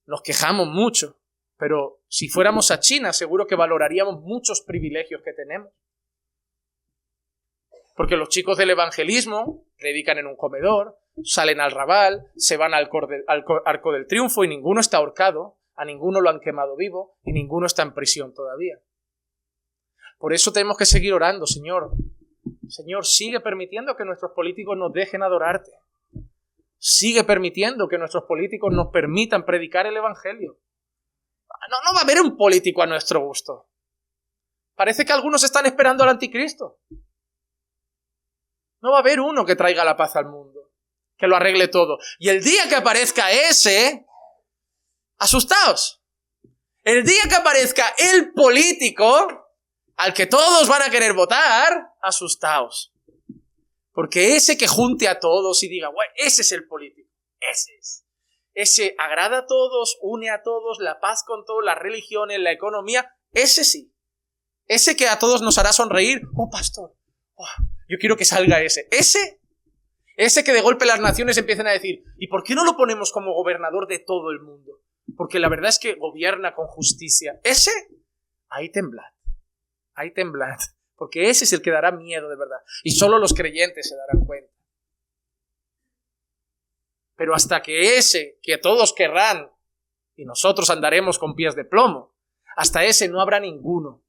Nos quejamos mucho, pero si fuéramos a China seguro que valoraríamos muchos privilegios que tenemos. Porque los chicos del evangelismo predican en un comedor, salen al Raval, se van al Arco del Triunfo y ninguno está ahorcado, a ninguno lo han quemado vivo y ninguno está en prisión todavía. Por eso tenemos que seguir orando, Señor, Señor, sigue permitiendo que nuestros políticos nos dejen adorarte. Sigue permitiendo que nuestros políticos nos permitan predicar el Evangelio. No va a haber un político a nuestro gusto. Parece que algunos están esperando al anticristo. No va a haber uno que traiga la paz al mundo, que lo arregle todo. Y el día que aparezca ese, asustaos. El día que aparezca el político al que todos van a querer votar, asustaos. Porque ese que junte a todos y diga, bueno, ese es el político, ese es. Ese agrada a todos, une a todos, la paz con todos, las religiones, la economía, ese sí. Ese que a todos nos hará sonreír. Oh, pastor, yo quiero que salga ese. Ese que de golpe las naciones empiecen a decir, ¿y por qué no lo ponemos como gobernador de todo el mundo? Porque la verdad es que gobierna con justicia. Ese, ahí temblad. Porque ese es el que dará miedo de verdad. Y solo los creyentes se darán cuenta. Pero hasta que ese, que todos querrán, y nosotros andaremos con pies de plomo, hasta ese no habrá ninguno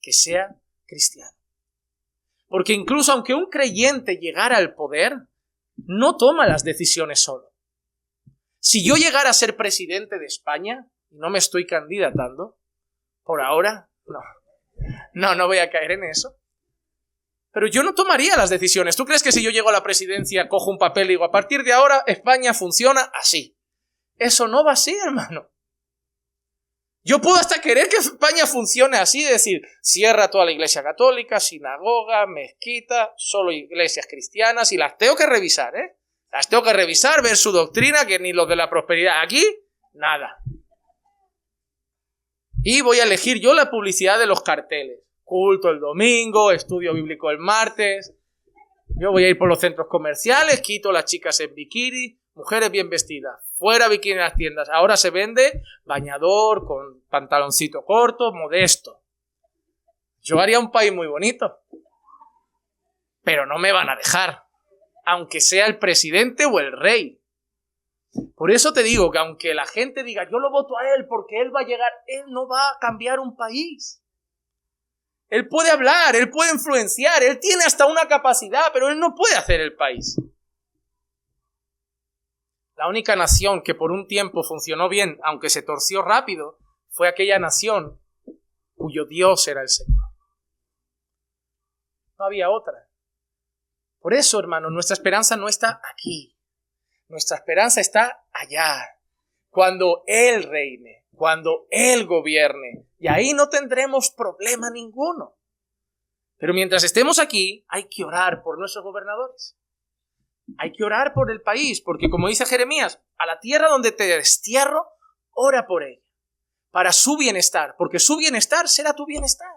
que sea cristiano. Porque incluso aunque un creyente llegara al poder, no toma las decisiones solo. Si yo llegara a ser presidente de España, y no me estoy candidatando, por ahora, no voy a caer en eso. Pero yo no tomaría las decisiones. ¿Tú crees que si yo llego a la presidencia, cojo un papel y digo, a partir de ahora España funciona así? Eso no va así, hermano. Yo puedo hasta querer que España funcione así, es decir, cierra toda la iglesia católica, sinagoga, mezquita, solo iglesias cristianas, y las tengo que revisar, Las tengo que revisar, ver su doctrina, que ni los de la prosperidad. Aquí, nada. Y voy a elegir yo la publicidad de los carteles. Culto el domingo, estudio bíblico el martes. Yo voy a ir por los centros comerciales, quito las chicas en bikini, mujeres bien vestidas, fuera bikini en las tiendas. Ahora se vende bañador, con pantaloncito corto, modesto. Yo haría un país muy bonito. Pero no me van a dejar, aunque sea el presidente o el rey. Por eso te digo que aunque la gente diga, yo lo voto a él porque él va a llegar, él no va a cambiar un país. Él puede hablar, él puede influenciar, él tiene hasta una capacidad, pero él no puede hacer el país. La única nación que por un tiempo funcionó bien, aunque se torció rápido, fue aquella nación cuyo Dios era el Señor. No había otra. Por eso, hermano, nuestra esperanza no está aquí. Nuestra esperanza está allá, cuando Él reine, cuando Él gobierne. Y ahí no tendremos problema ninguno. Pero mientras estemos aquí, hay que orar por nuestros gobernadores. Hay que orar por el país, porque como dice Jeremías, a la tierra donde te destierro, ora por ella, para su bienestar, porque su bienestar será tu bienestar.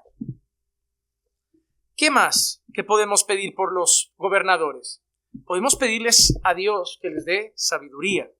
¿Qué más que podemos pedir por los gobernadores? Podemos pedirles a Dios que les dé sabiduría.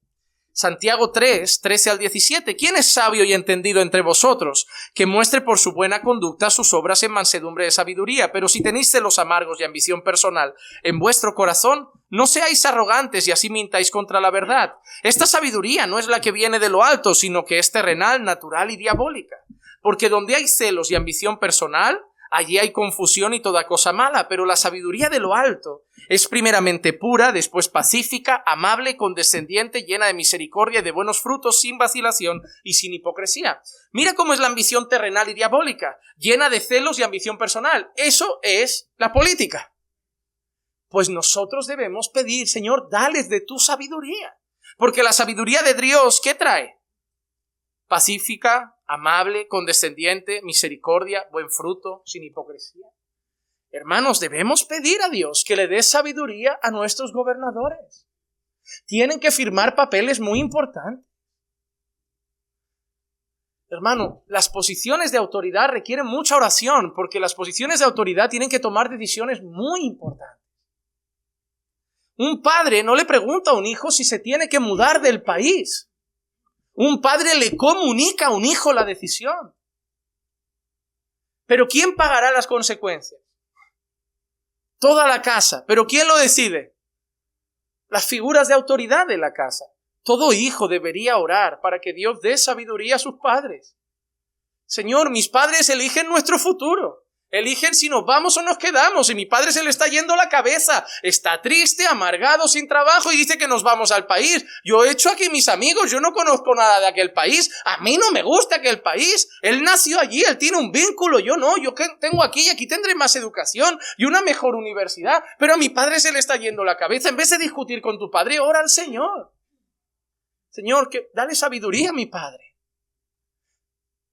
Santiago 3, 13 al 17. ¿Quién es sabio y entendido entre vosotros? Que muestre por su buena conducta sus obras en mansedumbre de sabiduría. Pero si tenéis celos amargos y ambición personal en vuestro corazón, no seáis arrogantes y así mintáis contra la verdad. Esta sabiduría no es la que viene de lo alto, sino que es terrenal, natural y diabólica. Porque donde hay celos y ambición personal, allí hay confusión y toda cosa mala, pero la sabiduría de lo alto es primeramente pura, después pacífica, amable, condescendiente, llena de misericordia y de buenos frutos, sin vacilación y sin hipocresía. Mira cómo es la ambición terrenal y diabólica, llena de celos y ambición personal. Eso es la política. Pues nosotros debemos pedir, Señor, dales de tu sabiduría. Porque la sabiduría de Dios, ¿qué trae? Pacífica, amable, condescendiente, misericordia, buen fruto, sin hipocresía. Hermanos, debemos pedir a Dios que le dé sabiduría a nuestros gobernadores. Tienen que firmar papeles muy importantes. Hermano, las posiciones de autoridad requieren mucha oración, porque las posiciones de autoridad tienen que tomar decisiones muy importantes. Un padre no le pregunta a un hijo si se tiene que mudar del país. Un padre le comunica a un hijo la decisión. Pero ¿quién pagará las consecuencias? Toda la casa. ¿Pero quién lo decide? Las figuras de autoridad de la casa. Todo hijo debería orar para que Dios dé sabiduría a sus padres. Señor, mis padres eligen nuestro futuro. eligen si nos vamos o nos quedamos. Y mi padre se le está yendo la cabeza. Está triste, amargado, sin trabajo y dice que nos vamos al país. Yo he hecho aquí mis amigos, yo no conozco nada de aquel país. A mí no me gusta aquel país. Él nació allí, él tiene un vínculo, yo no. Yo que tengo aquí y aquí tendré más educación y una mejor universidad. Pero a mi padre se le está yendo la cabeza. En vez de discutir con tu padre, ora al Señor. Señor, dale sabiduría a mi padre.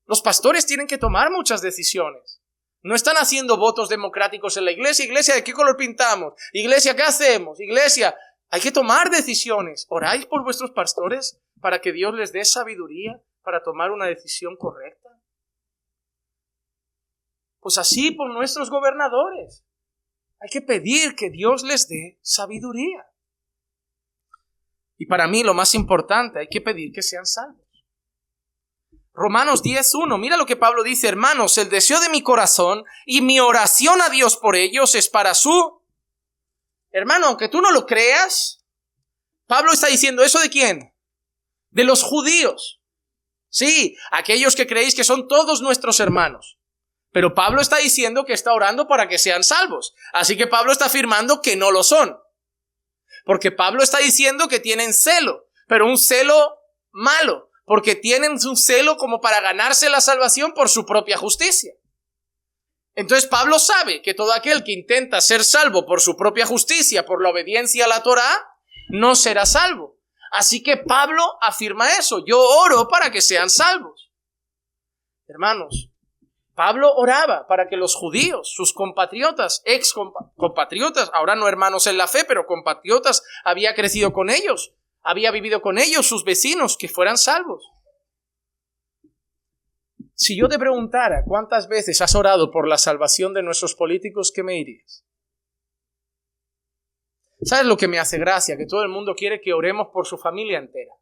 Los pastores tienen que tomar muchas decisiones. No están haciendo votos democráticos en la iglesia. Iglesia, ¿de qué color pintamos? Iglesia, ¿qué hacemos? Iglesia, hay que tomar decisiones. ¿Oráis por vuestros pastores para que Dios les dé sabiduría para tomar una decisión correcta? Pues así por nuestros gobernadores. Hay que pedir que Dios les dé sabiduría. Y para mí lo más importante, hay que pedir que sean salvos. Romanos 10:1, mira lo que Pablo dice: hermanos, el deseo de mi corazón y mi oración a Dios por ellos es para su... Hermano, aunque tú no lo creas, Pablo está diciendo eso ¿de quién? De los judíos. Sí, aquellos que creéis que son todos nuestros hermanos. Pero Pablo está diciendo que está orando para que sean salvos. Así que Pablo está afirmando que no lo son. Porque Pablo está diciendo que tienen celo, pero un celo malo, porque tienen un celo como para ganarse la salvación por su propia justicia. Entonces Pablo sabe que todo aquel que intenta ser salvo por su propia justicia, por la obediencia a la Torá, no será salvo. Así que Pablo afirma eso: yo oro para que sean salvos. Hermanos, Pablo oraba para que los judíos, sus compatriotas, compatriotas, ahora no hermanos en la fe, pero compatriotas, había crecido con ellos, había vivido con ellos, sus vecinos, que fueran salvos. Si yo te preguntara cuántas veces has orado por la salvación de nuestros políticos, ¿qué me dirías? ¿Sabes lo que me hace gracia? Que todo el mundo quiere que oremos por su familia entera.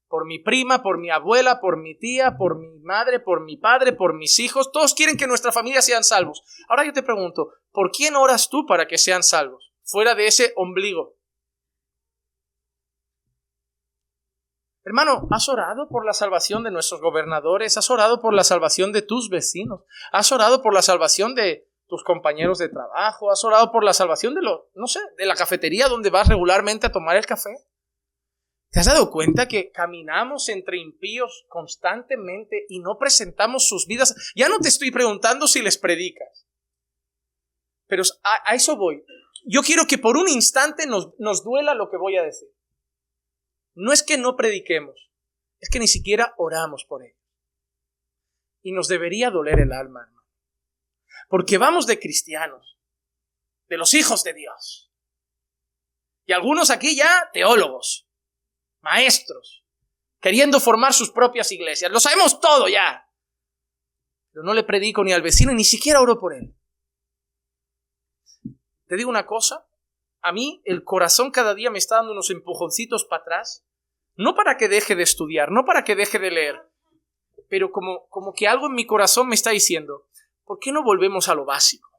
Por mi prima, por mi abuela, por mi tía, por mi madre, por mi padre, por mis hijos. Todos quieren que nuestra familia sean salvos. Ahora yo te pregunto, ¿por quién oras tú para que sean salvos? Fuera de ese ombligo. Hermano, ¿has orado por la salvación de nuestros gobernadores? ¿Has orado por la salvación de tus vecinos? ¿Has orado por la salvación de tus compañeros de trabajo? ¿Has orado por la salvación de la cafetería donde vas regularmente a tomar el café? ¿Te has dado cuenta que caminamos entre impíos constantemente y no presentamos sus vidas? Ya no te estoy preguntando si les predicas, pero a eso voy. Yo quiero que por un instante nos duela lo que voy a decir. No es que no prediquemos, es que ni siquiera oramos por ellos. Y nos debería doler el alma, hermano. Porque vamos de cristianos, de los hijos de Dios. Y algunos aquí ya teólogos, maestros, queriendo formar sus propias iglesias. Lo sabemos todo ya. Pero no le predico ni al vecino y ni siquiera oro por él. Te digo una cosa, a mí el corazón cada día me está dando unos empujoncitos para atrás, no para que deje de estudiar, no para que deje de leer, pero como que algo en mi corazón me está diciendo, ¿por qué no volvemos a lo básico,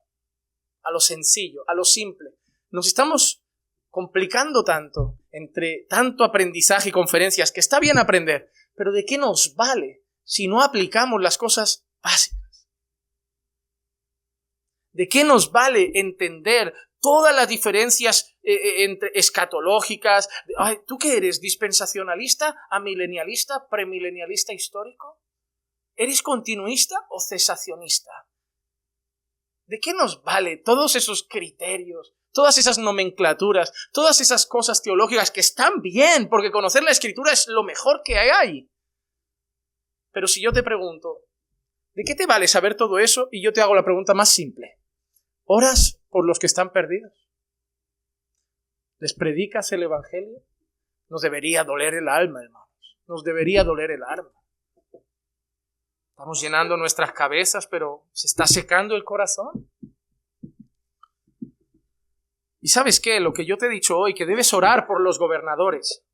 a lo sencillo, a lo simple? Nos estamos complicando tanto entre tanto aprendizaje y conferencias, que está bien aprender, pero ¿de qué nos vale si no aplicamos las cosas básicas? ¿De qué nos vale entender todas las diferencias entre escatológicas? Ay, ¿tú qué eres? ¿Dispensacionalista, amilenialista, premilenialista histórico? ¿Eres continuista o cesacionista? ¿De qué nos vale todos esos criterios, todas esas nomenclaturas, todas esas cosas teológicas que están bien, porque conocer la Escritura es lo mejor que hay? Pero si yo te pregunto, ¿de qué te vale saber todo eso? Y yo te hago la pregunta más simple. ¿Oras por los que están perdidos? ¿Les predicas el Evangelio? Nos debería doler el alma, hermanos. Nos debería doler el alma. Estamos llenando nuestras cabezas, pero se está secando el corazón. ¿Y sabes qué? Lo que yo te he dicho hoy, que debes orar por los gobernadores.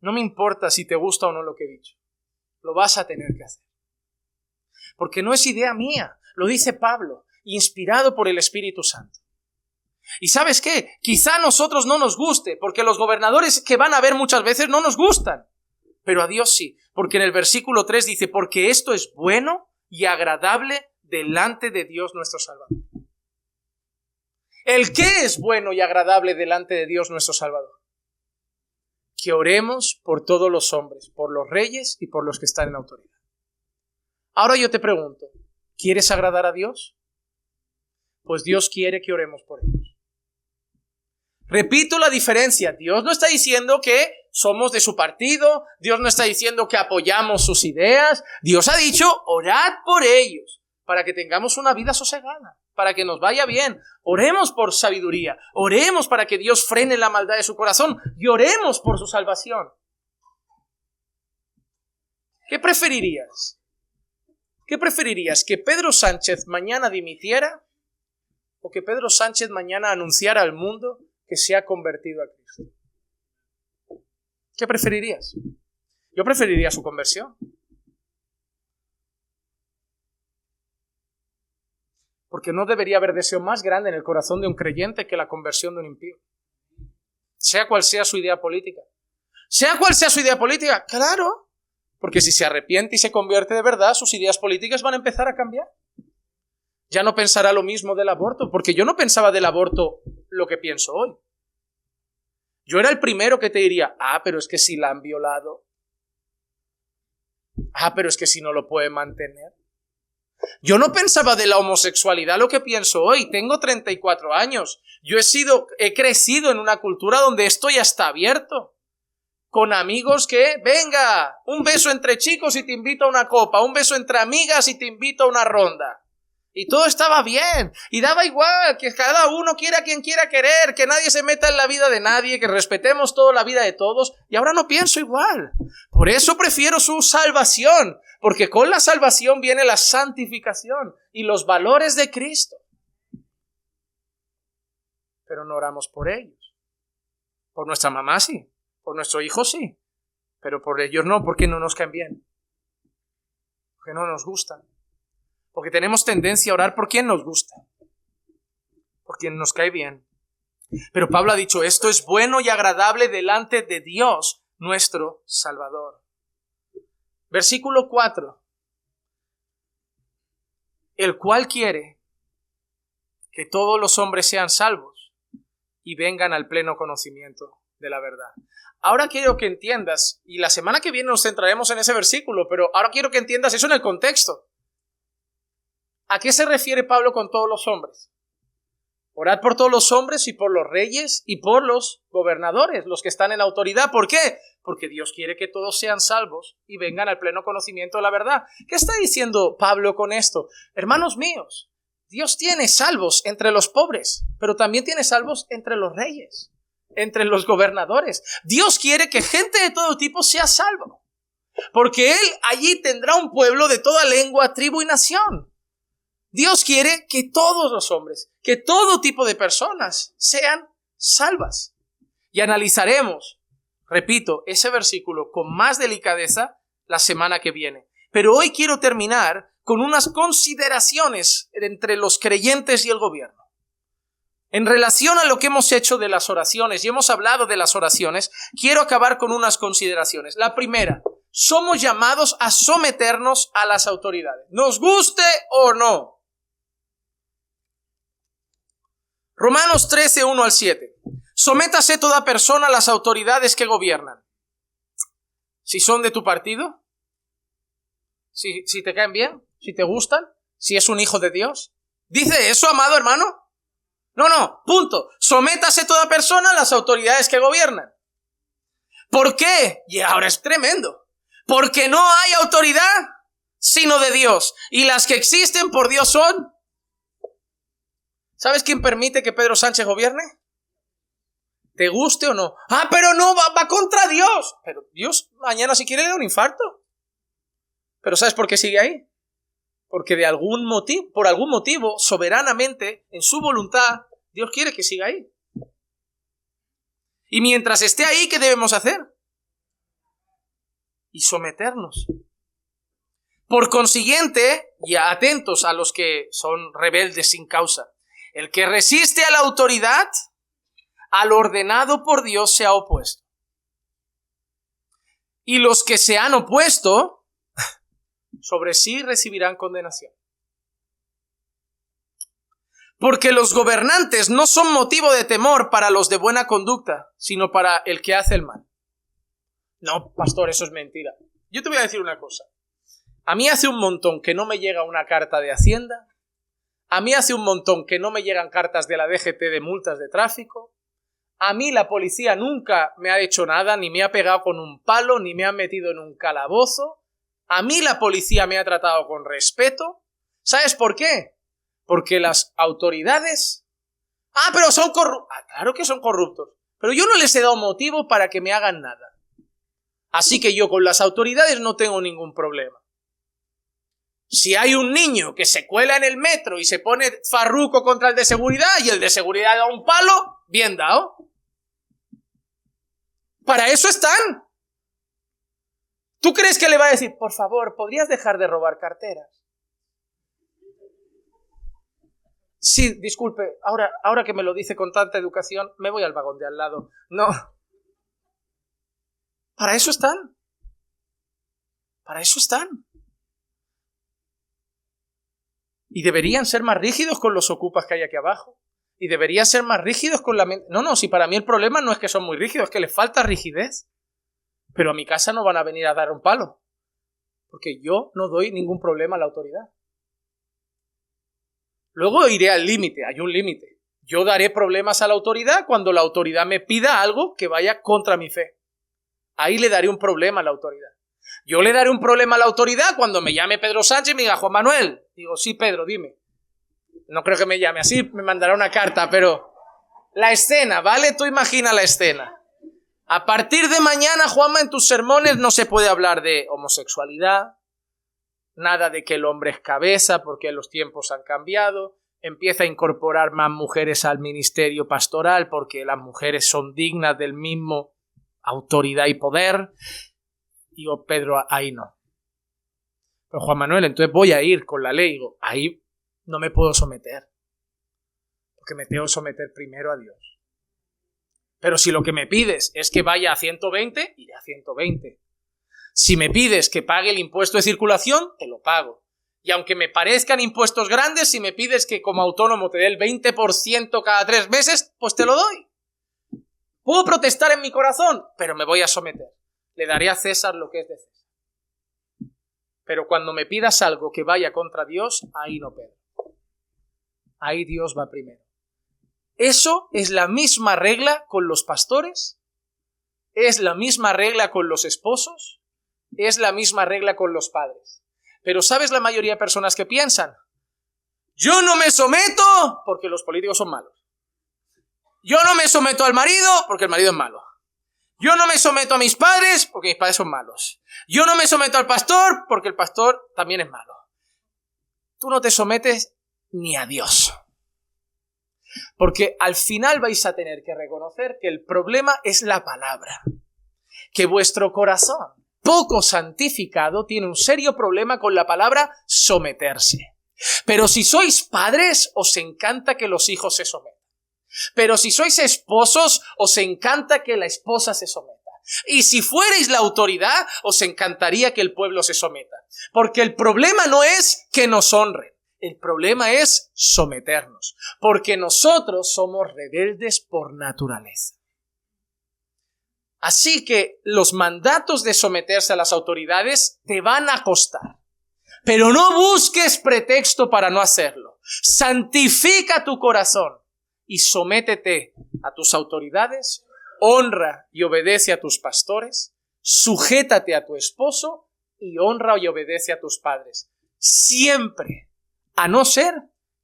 No me importa si te gusta o no lo que he dicho. Lo vas a tener que hacer. Porque no es idea mía. Lo dice Pablo, inspirado por el Espíritu Santo. ¿Y sabes qué? Quizá a nosotros no nos guste, porque los gobernadores que van a ver muchas veces no nos gustan. Pero a Dios sí, porque en el versículo 3 dice, porque esto es bueno y agradable delante de Dios nuestro Salvador. ¿El qué es bueno y agradable delante de Dios nuestro Salvador? Que oremos por todos los hombres, por los reyes y por los que están en autoridad. Ahora yo te pregunto, ¿quieres agradar a Dios? Pues Dios quiere que oremos por ellos. Repito la diferencia. Dios no está diciendo que somos de su partido. Dios no está diciendo que apoyamos sus ideas. Dios ha dicho, orad por ellos para que tengamos una vida sosegada, para que nos vaya bien. Oremos por sabiduría. Oremos para que Dios frene la maldad de su corazón y oremos por su salvación. ¿Qué preferirías? ¿Qué preferirías? ¿Que Pedro Sánchez mañana dimitiera o que Pedro Sánchez mañana anunciara al mundo que se ha convertido a Cristo? ¿Qué preferirías? Yo preferiría su conversión. Porque no debería haber deseo más grande en el corazón de un creyente que la conversión de un impío. Sea cual sea su idea política. Sea cual sea su idea política, claro. Porque si se arrepiente y se convierte de verdad, sus ideas políticas van a empezar a cambiar. Ya no pensará lo mismo del aborto, porque yo no pensaba del aborto lo que pienso hoy. Yo era el primero que te diría, pero es que si la han violado, pero es que si no lo puede mantener. Yo no pensaba de la homosexualidad lo que pienso hoy. Tengo 34 años. Yo he crecido en una cultura donde esto ya está abierto. Con amigos que, venga, un beso entre chicos y te invito a una copa, un beso entre amigas y te invito a una ronda. Y todo estaba bien, y daba igual, que cada uno quiera a quien quiera querer, que nadie se meta en la vida de nadie, que respetemos toda la vida de todos, y ahora no pienso igual. Por eso prefiero su salvación, porque con la salvación viene la santificación y los valores de Cristo. Pero no oramos por ellos. Por nuestra mamá sí, por nuestro hijo sí, pero por ellos no, porque no nos caen bien, porque no nos gustan. Porque tenemos tendencia a orar por quien nos gusta, por quien nos cae bien. Pero Pablo ha dicho, esto es bueno y agradable delante de Dios, nuestro Salvador. Versículo 4. El cual quiere que todos los hombres sean salvos y vengan al pleno conocimiento de la verdad. Ahora quiero que entiendas, y la semana que viene nos centraremos en ese versículo, pero ahora quiero que entiendas eso en el contexto. ¿A qué se refiere Pablo con todos los hombres? Orad por todos los hombres y por los reyes y por los gobernadores, los que están en autoridad. ¿Por qué? Porque Dios quiere que todos sean salvos y vengan al pleno conocimiento de la verdad. ¿Qué está diciendo Pablo con esto? Hermanos míos, Dios tiene salvos entre los pobres, pero también tiene salvos entre los reyes, entre los gobernadores. Dios quiere que gente de todo tipo sea salvo, porque Él allí tendrá un pueblo de toda lengua, tribu y nación. Dios quiere que todos los hombres, que todo tipo de personas sean salvas. Y analizaremos, repito, ese versículo con más delicadeza la semana que viene. Pero hoy quiero terminar con unas consideraciones entre los creyentes y el gobierno. En relación a lo que hemos hecho de las oraciones, y hemos hablado de las oraciones, quiero acabar con unas consideraciones. La primera, somos llamados a someternos a las autoridades, nos guste o no. Romanos 13, 1 al 7. Sométase toda persona a las autoridades que gobiernan. Si son de tu partido, si te caen bien, si te gustan, si es un hijo de Dios. ¿Dice eso, amado hermano? No, punto. Sométase toda persona a las autoridades que gobiernan. ¿Por qué? Y ahora es tremendo. Porque no hay autoridad sino de Dios. Y las que existen por Dios son... ¿Sabes quién permite que Pedro Sánchez gobierne? ¿Te guste o no? Pero no, va contra Dios. Pero Dios mañana si quiere le da un infarto. ¿Pero sabes por qué sigue ahí? Porque por algún motivo, soberanamente, en su voluntad, Dios quiere que siga ahí. Y mientras esté ahí, ¿qué debemos hacer? Y someternos. Por consiguiente, y atentos a los que son rebeldes sin causa, el que resiste a la autoridad, al ordenado por Dios se ha opuesto. Y los que se han opuesto, sobre sí recibirán condenación. Porque los gobernantes no son motivo de temor para los de buena conducta, sino para el que hace el mal. No, pastor, eso es mentira. Yo te voy a decir una cosa. A mí hace un montón que no me llega una carta de Hacienda. A mí hace un montón que no me llegan cartas de la DGT de multas de tráfico. A mí la policía nunca me ha hecho nada, ni me ha pegado con un palo, ni me ha metido en un calabozo. A mí la policía me ha tratado con respeto. ¿Sabes por qué? Porque las autoridades... pero son corruptos. Claro que son corruptos. Pero yo no les he dado motivo para que me hagan nada. Así que yo con las autoridades no tengo ningún problema. Si hay un niño que se cuela en el metro y se pone farruco contra el de seguridad y el de seguridad da un palo, bien dado. Para eso están. ¿Tú crees que le va a decir, por favor, ¿podrías dejar de robar carteras? Sí, disculpe, ahora que me lo dice con tanta educación, me voy al vagón de al lado. No. Para eso están. Para eso están. Y deberían ser más rígidos con los ocupas que hay aquí abajo. Y deberían ser más rígidos con la mente. No, si para mí el problema no es que son muy rígidos, es que les falta rigidez. Pero a mi casa no van a venir a dar un palo. Porque yo no doy ningún problema a la autoridad. Luego iré al límite, hay un límite. Yo daré problemas a la autoridad cuando la autoridad me pida algo que vaya contra mi fe. Ahí le daré un problema a la autoridad. Yo le daré un problema a la autoridad cuando me llame Pedro Sánchez y me diga, Juan Manuel. Digo, sí, Pedro, dime. No creo que me llame así, me mandará una carta, pero la escena, ¿vale? Tú imagina la escena. A partir de mañana, Juanma, en tus sermones no se puede hablar de homosexualidad, nada de que el hombre es cabeza porque los tiempos han cambiado, empieza a incorporar más mujeres al ministerio pastoral porque las mujeres son dignas del mismo autoridad y poder. Digo, Pedro, ahí no. Pero Juan Manuel, entonces voy a ir con la ley. Digo, ahí no me puedo someter. Porque me tengo que someter primero a Dios. Pero si lo que me pides es que vaya a 120, iré a 120. Si me pides que pague el impuesto de circulación, te lo pago. Y aunque me parezcan impuestos grandes, si me pides que como autónomo te dé el 20% cada 3 meses, pues te lo doy. Puedo protestar en mi corazón, pero me voy a someter. Le daré a César lo que es de César. Pero cuando me pidas algo que vaya contra Dios, ahí no, Pedro. Ahí Dios va primero. Eso es la misma regla con los pastores, es la misma regla con los esposos, es la misma regla con los padres. Pero ¿sabes la mayoría de personas que piensan? Yo no me someto porque los políticos son malos. Yo no me someto al marido porque el marido es malo. Yo no me someto a mis padres porque mis padres son malos. Yo no me someto al pastor porque el pastor también es malo. Tú no te sometes ni a Dios. Porque al final vais a tener que reconocer que el problema es la palabra. Que vuestro corazón, poco santificado, tiene un serio problema con la palabra someterse. Pero si sois padres, os encanta que los hijos se sometan. Pero si sois esposos, os encanta que la esposa se someta. Y si fuerais la autoridad, os encantaría que el pueblo se someta. Porque el problema no es que nos honren. El problema es someternos. Porque nosotros somos rebeldes por naturaleza. Así que los mandatos de someterse a las autoridades te van a costar. Pero no busques pretexto para no hacerlo. Santifica tu corazón. Y sométete a tus autoridades, honra y obedece a tus pastores, sujétate a tu esposo y honra y obedece a tus padres. Siempre, a no ser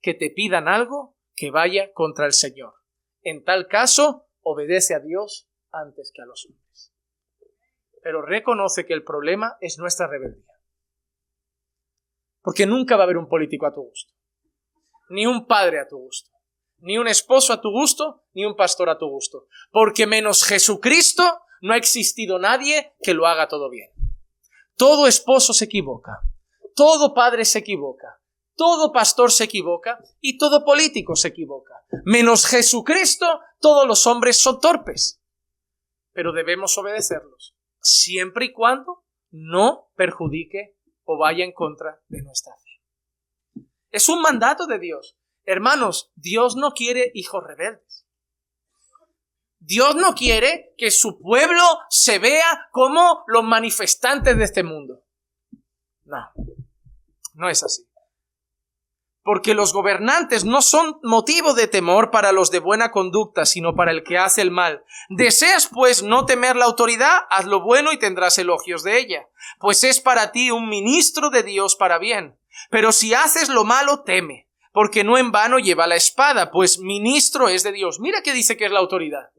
que te pidan algo que vaya contra el Señor. En tal caso, obedece a Dios antes que a los hombres. Pero reconoce que el problema es nuestra rebeldía. Porque nunca va a haber un político a tu gusto, ni un padre a tu gusto. Ni un esposo a tu gusto, ni un pastor a tu gusto. Porque menos Jesucristo no ha existido nadie que lo haga todo bien. Todo esposo se equivoca, todo padre se equivoca, todo pastor se equivoca y todo político se equivoca. Menos Jesucristo, todos los hombres son torpes. Pero debemos obedecerlos, siempre y cuando no perjudique o vaya en contra de nuestra fe. Es un mandato de Dios. Hermanos, Dios no quiere hijos rebeldes. Dios no quiere que su pueblo se vea como los manifestantes de este mundo. No, no es así. Porque los gobernantes no son motivo de temor para los de buena conducta, sino para el que hace el mal. Deseas, pues, no temer la autoridad, haz lo bueno y tendrás elogios de ella, pues es para ti un ministro de Dios para bien. Pero si haces lo malo, teme, porque no en vano lleva la espada, pues ministro es de Dios. Mira qué dice que es la autoridad.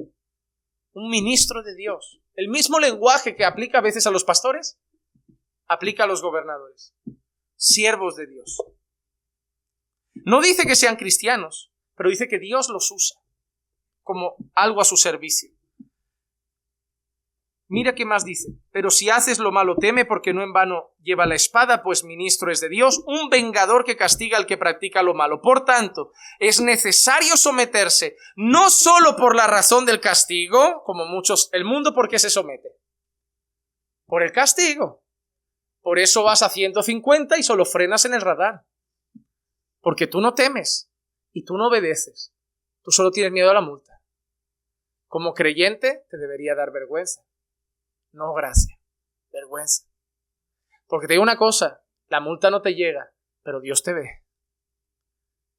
Un ministro de Dios. El mismo lenguaje que aplica a veces a los pastores, aplica a los gobernadores. Siervos de Dios. No dice que sean cristianos, pero dice que Dios los usa como algo a su servicio. Mira qué más dice. Pero si haces lo malo, teme, porque no en vano lleva la espada, pues ministro es de Dios, un vengador que castiga al que practica lo malo. Por tanto, es necesario someterse, no solo por la razón del castigo, como muchos, el mundo, ¿por qué se somete? Por el castigo. Por eso vas a 150 y solo frenas en el radar. Porque tú no temes y tú no obedeces. Tú solo tienes miedo a la multa. Como creyente te debería dar vergüenza. No gracia, vergüenza. Porque te digo una cosa, la multa no te llega, pero Dios te ve.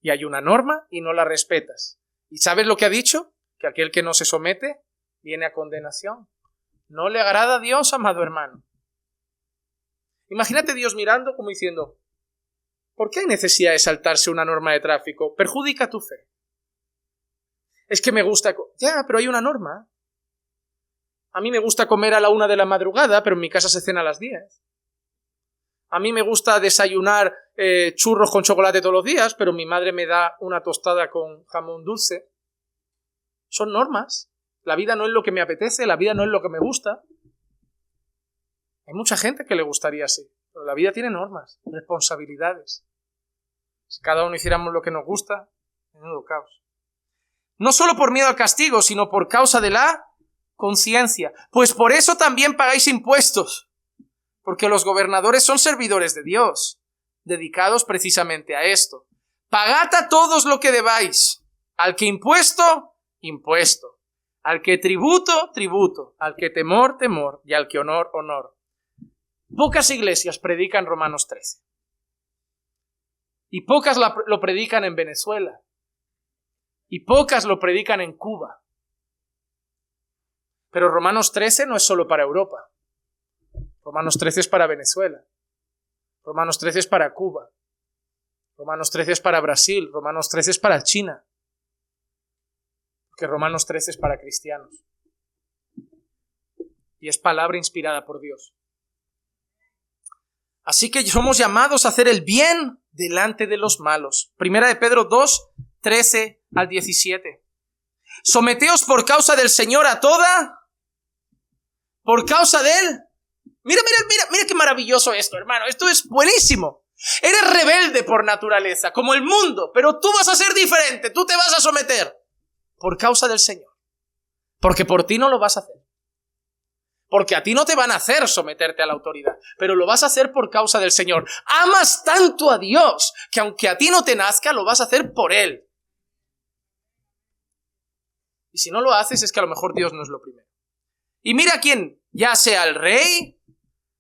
Y hay una norma y no la respetas. ¿Y sabes lo que ha dicho? Que aquel que no se somete viene a condenación. No le agrada a Dios, amado hermano. Imagínate Dios mirando como diciendo, ¿por qué hay necesidad de saltarse una norma de tráfico? Perjudica tu fe. Es que me gusta... Ya, pero hay una norma. A mí me gusta comer a la 1 de la madrugada, pero en mi casa se cena a las 10. A mí me gusta desayunar churros con chocolate todos los días, pero mi madre me da una tostada con jamón dulce. Son normas. La vida no es lo que me apetece, la vida no es lo que me gusta. Hay mucha gente que le gustaría así, pero la vida tiene normas, responsabilidades. Si cada uno hiciéramos lo que nos gusta, menudo caos. No solo por miedo al castigo, sino por causa de la conciencia. Pues por eso también pagáis impuestos, porque los gobernadores son servidores de Dios, dedicados precisamente a esto. Pagad a todos lo que debáis. Al que impuesto, impuesto. Al que tributo, tributo. Al que temor, temor. Y al que honor, honor. Pocas iglesias predican Romanos 13. Y pocas lo predican en Venezuela. Y pocas lo predican en Cuba. Pero Romanos 13 no es solo para Europa. Romanos 13 es para Venezuela. Romanos 13 es para Cuba. Romanos 13 es para Brasil. Romanos 13 es para China. Porque Romanos 13 es para cristianos. Y es palabra inspirada por Dios. Así que somos llamados a hacer el bien delante de los malos. Primera de Pedro 2, 13 al 17. Someteos por causa del Señor a toda. Por causa de Él. Mira qué maravilloso esto, hermano. Esto es buenísimo. Eres rebelde por naturaleza, como el mundo, pero tú vas a ser diferente. Tú te vas a someter por causa del Señor. Porque por ti no lo vas a hacer. Porque a ti no te van a hacer someterte a la autoridad, pero lo vas a hacer por causa del Señor. Amas tanto a Dios que aunque a ti no te nazca, lo vas a hacer por Él. Y si no lo haces, es que a lo mejor Dios no es lo primero. Y mira a quién, ya sea al rey,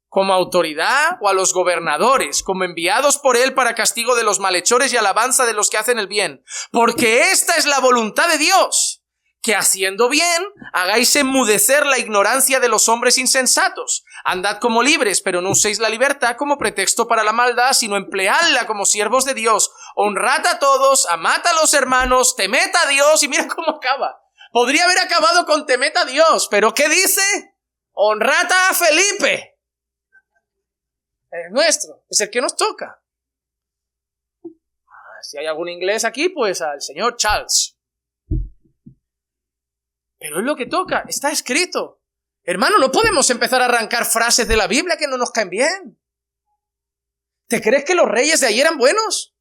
como autoridad, o a los gobernadores, como enviados por Él para castigo de los malhechores y alabanza de los que hacen el bien. Porque esta es la voluntad de Dios, que haciendo bien, hagáis enmudecer la ignorancia de los hombres insensatos. Andad como libres, pero no uséis la libertad como pretexto para la maldad, sino empleadla como siervos de Dios. Honrad a todos, amad a los hermanos, temed a Dios, y mira cómo acaba. Podría haber acabado con temed a Dios, pero ¿qué dice? Honrad a Felipe. Es nuestro, es el que nos toca. Si hay algún inglés aquí, pues al señor Charles. Pero es lo que toca, está escrito. Hermano, no podemos empezar a arrancar frases de la Biblia que no nos caen bien. ¿Te crees que los reyes de ayer eran buenos?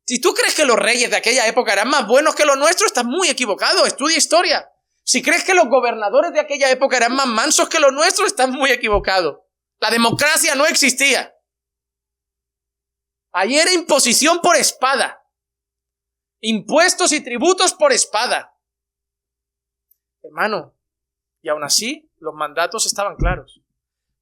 Si tú crees que los reyes de aquella época eran más buenos que los nuestros, estás muy equivocado. Estudia historia. Si crees que los gobernadores de aquella época eran más mansos que los nuestros, estás muy equivocado. La democracia no existía. Ahí era imposición por espada. Impuestos y tributos por espada. Hermano, y aún así los mandatos estaban claros.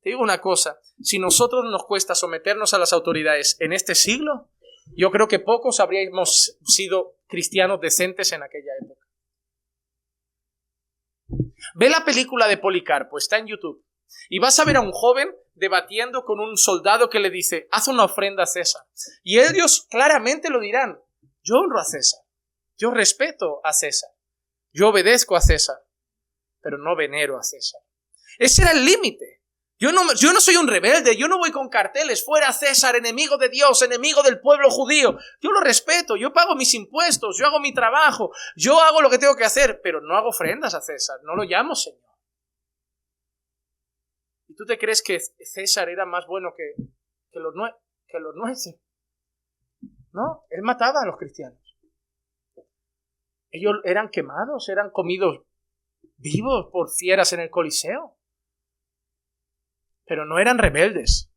Te digo una cosa, si nosotros nos cuesta someternos a las autoridades en este siglo, yo creo que pocos habríamos sido cristianos decentes en aquella época. Ve la película de Policarpo, está en YouTube, y vas a ver a un joven debatiendo con un soldado que le dice, haz una ofrenda a César. Y ellos claramente lo dirán, yo honro a César, yo respeto a César, yo obedezco a César, pero no venero a César. Ese era el límite. Yo no soy un rebelde, yo no voy con carteles, fuera César, enemigo de Dios, enemigo del pueblo judío. Yo lo respeto, yo pago mis impuestos, yo hago mi trabajo, yo hago lo que tengo que hacer, pero no hago ofrendas a César, no lo llamo Señor. ¿Y tú te crees que César era más bueno que los nuestros? No, él mataba a los cristianos. Ellos eran quemados, eran comidos vivos por fieras en el Coliseo. Pero no eran rebeldes.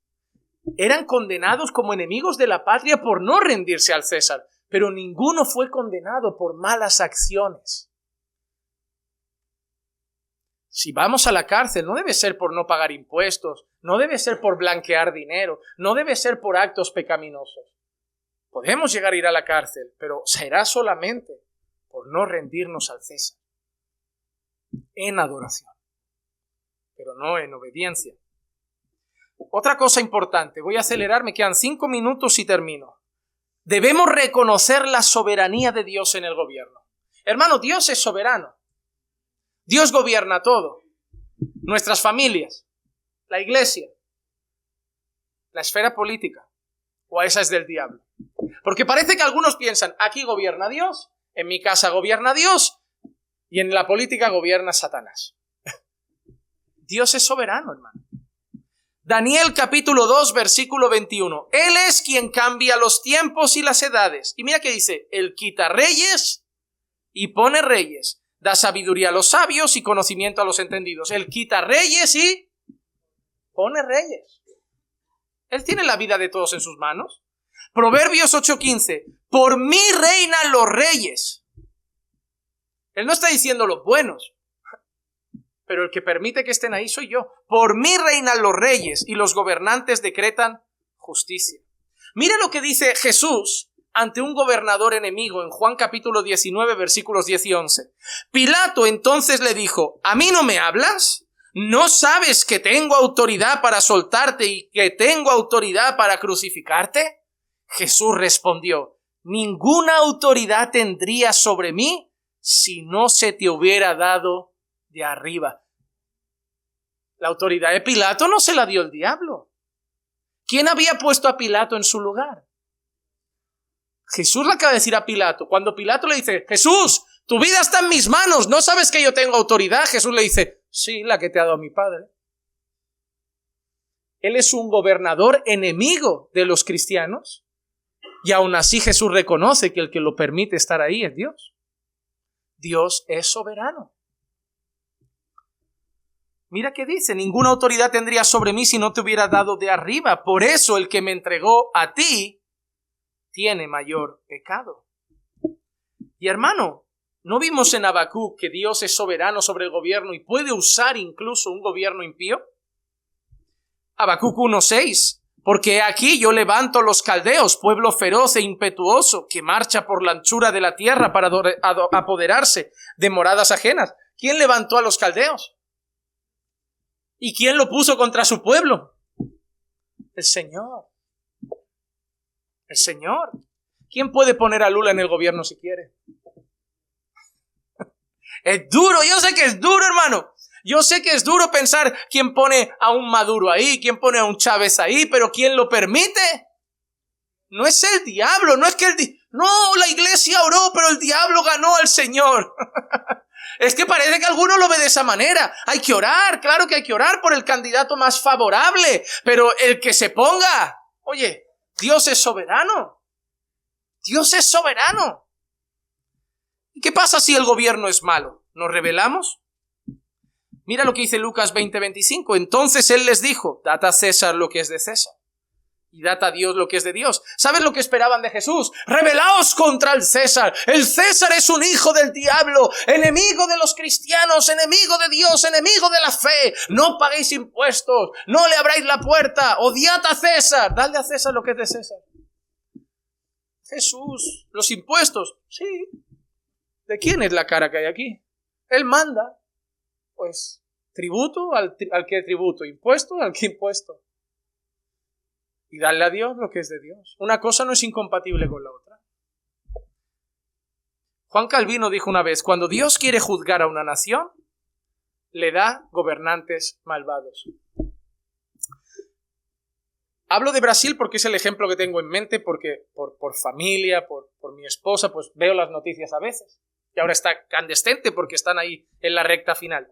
Eran condenados como enemigos de la patria por no rendirse al César, pero ninguno fue condenado por malas acciones. Si vamos a la cárcel, no debe ser por no pagar impuestos, no debe ser por blanquear dinero, no debe ser por actos pecaminosos. Podemos llegar a ir a la cárcel, pero será solamente por no rendirnos al César. En adoración, pero no en obediencia. Otra cosa importante, voy a acelerar, me quedan 5 minutos y termino. Debemos reconocer la soberanía de Dios en el gobierno. Hermano, Dios es soberano. Dios gobierna todo. Nuestras familias, la iglesia, la esfera política, o esa es del diablo. Porque parece que algunos piensan, aquí gobierna Dios, en mi casa gobierna Dios, y en la política gobierna Satanás. Dios es soberano, hermano. Daniel capítulo 2, versículo 21. Él es quien cambia los tiempos y las edades. Y mira que dice, Él quita reyes y pone reyes. Da sabiduría a los sabios y conocimiento a los entendidos. Él quita reyes y pone reyes. Él tiene la vida de todos en sus manos. Proverbios 8:15. Por mí reinan los reyes. Él no está diciendo los buenos, pero el que permite que estén ahí soy yo. Por mí reinan los reyes y los gobernantes decretan justicia. Mira lo que dice Jesús ante un gobernador enemigo en Juan capítulo 19, versículos 10 y 11. Pilato entonces le dijo, ¿a mí no me hablas? ¿No sabes que tengo autoridad para soltarte y que tengo autoridad para crucificarte? Jesús respondió, ninguna autoridad tendría sobre mí si no se te hubiera dado de arriba. La autoridad de Pilato no se la dio el diablo. ¿Quién había puesto a Pilato en su lugar? Jesús le acaba de decir a Pilato. Cuando Pilato le dice, Jesús, tu vida está en mis manos, ¿no sabes que yo tengo autoridad? Jesús le dice, sí, la que te ha dado mi Padre. Él es un gobernador enemigo de los cristianos y aún así Jesús reconoce que el que lo permite estar ahí es Dios. Dios es soberano. Mira qué dice, ninguna autoridad tendría sobre mí si no te hubiera dado de arriba. Por eso el que me entregó a ti tiene mayor pecado. Y hermano, ¿no vimos en Habacuc que Dios es soberano sobre el gobierno y puede usar incluso un gobierno impío? Habacuc 1:6. Porque aquí yo levanto los caldeos, pueblo feroz e impetuoso, que marcha por la anchura de la tierra para apoderarse de moradas ajenas. ¿Quién levantó a los caldeos? ¿Y quién lo puso contra su pueblo? El Señor. El Señor. ¿Quién puede poner a Lula en el gobierno si quiere? Es duro, yo sé que es duro, hermano. Yo sé que es duro pensar quién pone a un Maduro ahí, quién pone a un Chávez ahí, pero ¿quién lo permite? No es el diablo, no es que no, la iglesia oró, pero el diablo ganó al Señor. Es que parece que alguno lo ve de esa manera. Hay que orar, claro que hay que orar por el candidato más favorable, pero el que se ponga, oye, Dios es soberano. Dios es soberano. ¿Y qué pasa si el gobierno es malo? ¿Nos rebelamos? Mira lo que dice Lucas 20:25. Entonces él les dijo, dad a César lo que es de César y dad a Dios lo que es de Dios. ¿Sabes lo que esperaban de Jesús? Rebelaos contra el César. El César es un hijo del diablo, enemigo de los cristianos, enemigo de Dios, enemigo de la fe. No paguéis impuestos, no le abráis la puerta, odiad a César, dadle a César lo que es de César. Jesús, los impuestos, sí. ¿De quién es la cara que hay aquí? Él manda, pues, tributo al que tributo, impuesto al que impuesto. Y darle a Dios lo que es de Dios. Una cosa no es incompatible con la otra. Juan Calvino dijo una vez, cuando Dios quiere juzgar a una nación, le da gobernantes malvados. Hablo de Brasil porque es el ejemplo que tengo en mente, porque por familia, por mi esposa, pues veo las noticias a veces. Y ahora está candescente porque están ahí en la recta final.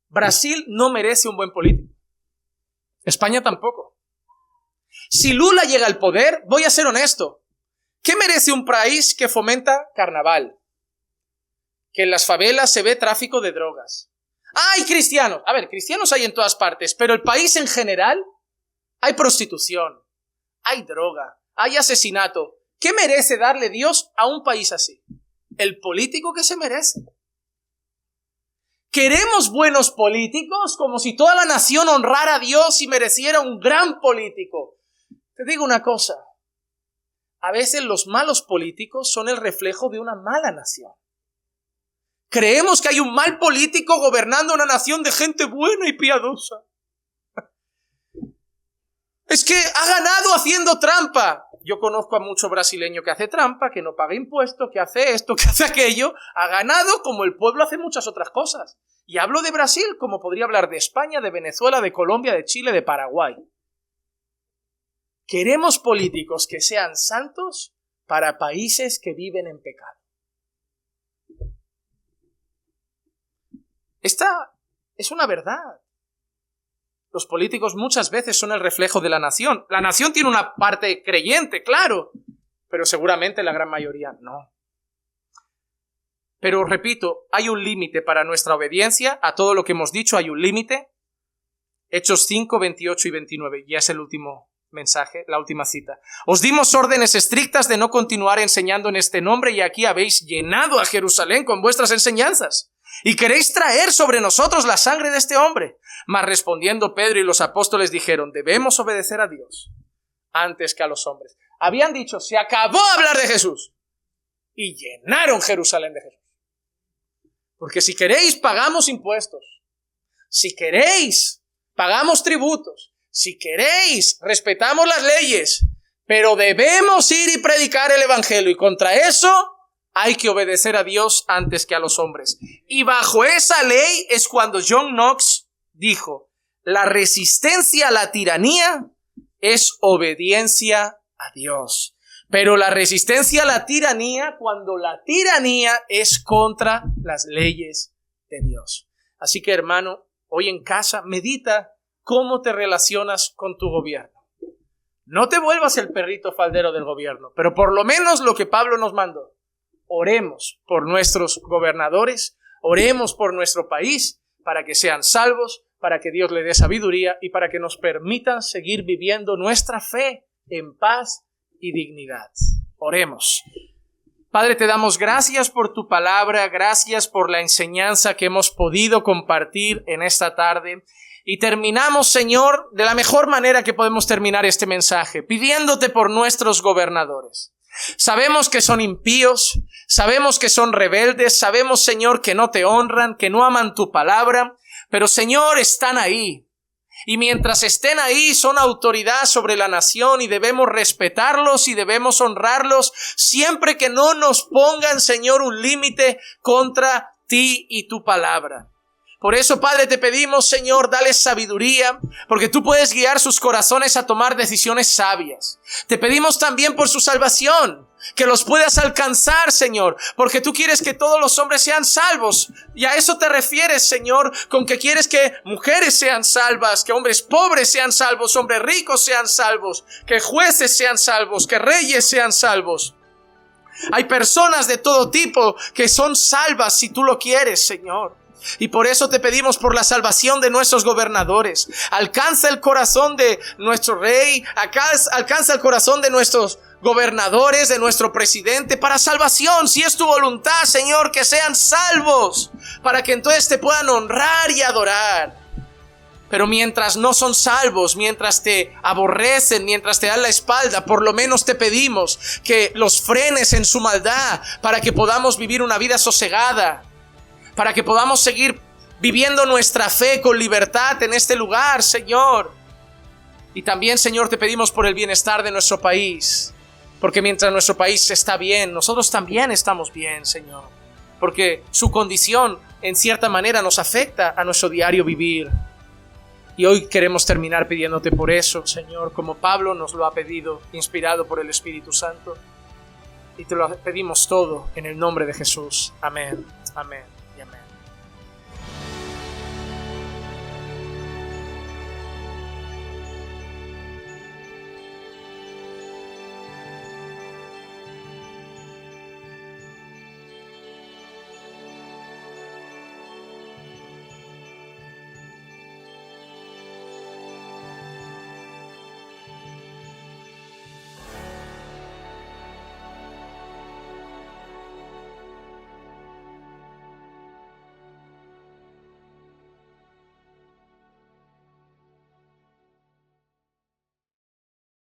Brasil no merece un buen político. España tampoco. Si Lula llega al poder, voy a ser honesto. ¿Qué merece un país que fomenta carnaval? Que en las favelas se ve tráfico de drogas. ¡Hay cristianos! A ver, cristianos hay en todas partes, pero el país en general hay prostitución, hay droga, hay asesinato. ¿Qué merece darle Dios a un país así? El político que se merece. ¿Queremos buenos políticos? Como si toda la nación honrara a Dios y mereciera un gran político. Te digo una cosa, a veces los malos políticos son el reflejo de una mala nación. Creemos que hay un mal político gobernando una nación de gente buena y piadosa. Es que ha ganado haciendo trampa. Yo conozco a mucho brasileño que hace trampa, que no paga impuestos, que hace esto, que hace aquello. Ha ganado como el pueblo hace muchas otras cosas. Y hablo de Brasil como podría hablar de España, de Venezuela, de Colombia, de Chile, de Paraguay. Queremos políticos que sean santos para países que viven en pecado. Esta es una verdad. Los políticos muchas veces son el reflejo de la nación. La nación tiene una parte creyente, claro, pero seguramente la gran mayoría no. Pero repito, hay un límite para nuestra obediencia. A todo lo que hemos dicho hay un límite. Hechos 5, 28 y 29. Ya es el último mensaje, la última cita. Os dimos órdenes estrictas de no continuar enseñando en este nombre y aquí habéis llenado a Jerusalén con vuestras enseñanzas. Y queréis traer sobre nosotros la sangre de este hombre. Mas respondiendo Pedro y los apóstoles dijeron, debemos obedecer a Dios antes que a los hombres. Habían dicho, se acabó hablar de Jesús. Y llenaron Jerusalén de Jesús. Porque si queréis, pagamos impuestos. Si queréis, pagamos tributos. Si queréis, respetamos las leyes. Pero debemos ir y predicar el evangelio. Y contra eso hay que obedecer a Dios antes que a los hombres. Y bajo esa ley es cuando John Knox dijo, la resistencia a la tiranía es obediencia a Dios. Pero la resistencia a la tiranía cuando la tiranía es contra las leyes de Dios. Así que, hermano, hoy en casa medita cómo te relacionas con tu gobierno. No te vuelvas el perrito faldero del gobierno, pero por lo menos lo que Pablo nos mandó. Oremos por nuestros gobernadores, oremos por nuestro país para que sean salvos, para que Dios le dé sabiduría y para que nos permitan seguir viviendo nuestra fe en paz y dignidad. Oremos. Padre, te damos gracias por tu palabra, gracias por la enseñanza que hemos podido compartir en esta tarde. Y terminamos, Señor, de la mejor manera que podemos terminar este mensaje, pidiéndote por nuestros gobernadores. Sabemos que son impíos, sabemos que son rebeldes, sabemos, Señor, que no te honran, que no aman tu palabra, pero, Señor, están ahí. Y mientras estén ahí, son autoridad sobre la nación y debemos respetarlos y debemos honrarlos siempre que no nos pongan, Señor, un límite contra ti y tu palabra. Por eso, Padre, te pedimos, Señor, dales sabiduría, porque tú puedes guiar sus corazones a tomar decisiones sabias. Te pedimos también por su salvación, que los puedas alcanzar, Señor, porque tú quieres que todos los hombres sean salvos. Y a eso te refieres, Señor, con que quieres que mujeres sean salvas, que hombres pobres sean salvos, hombres ricos sean salvos, que jueces sean salvos, que reyes sean salvos. Hay personas de todo tipo que son salvas si tú lo quieres, Señor. Y por eso te pedimos por la salvación de nuestros gobernadores. Alcanza el corazón de nuestro rey, alcanza el corazón de nuestros gobernadores, de nuestro presidente, para salvación. Si es tu voluntad, Señor, que sean salvos, para que entonces te puedan honrar y adorar. Pero mientras no son salvos, mientras te aborrecen, mientras te dan la espalda, por lo menos te pedimos que los frenes en su maldad, para que podamos vivir una vida sosegada, para que podamos seguir viviendo nuestra fe con libertad en este lugar, Señor. Y también, Señor, te pedimos por el bienestar de nuestro país, porque mientras nuestro país está bien, nosotros también estamos bien, Señor, porque su condición en cierta manera nos afecta a nuestro diario vivir. Y hoy queremos terminar pidiéndote por eso, Señor, como Pablo nos lo ha pedido, inspirado por el Espíritu Santo. Y te lo pedimos todo en el nombre de Jesús. Amén. Amén.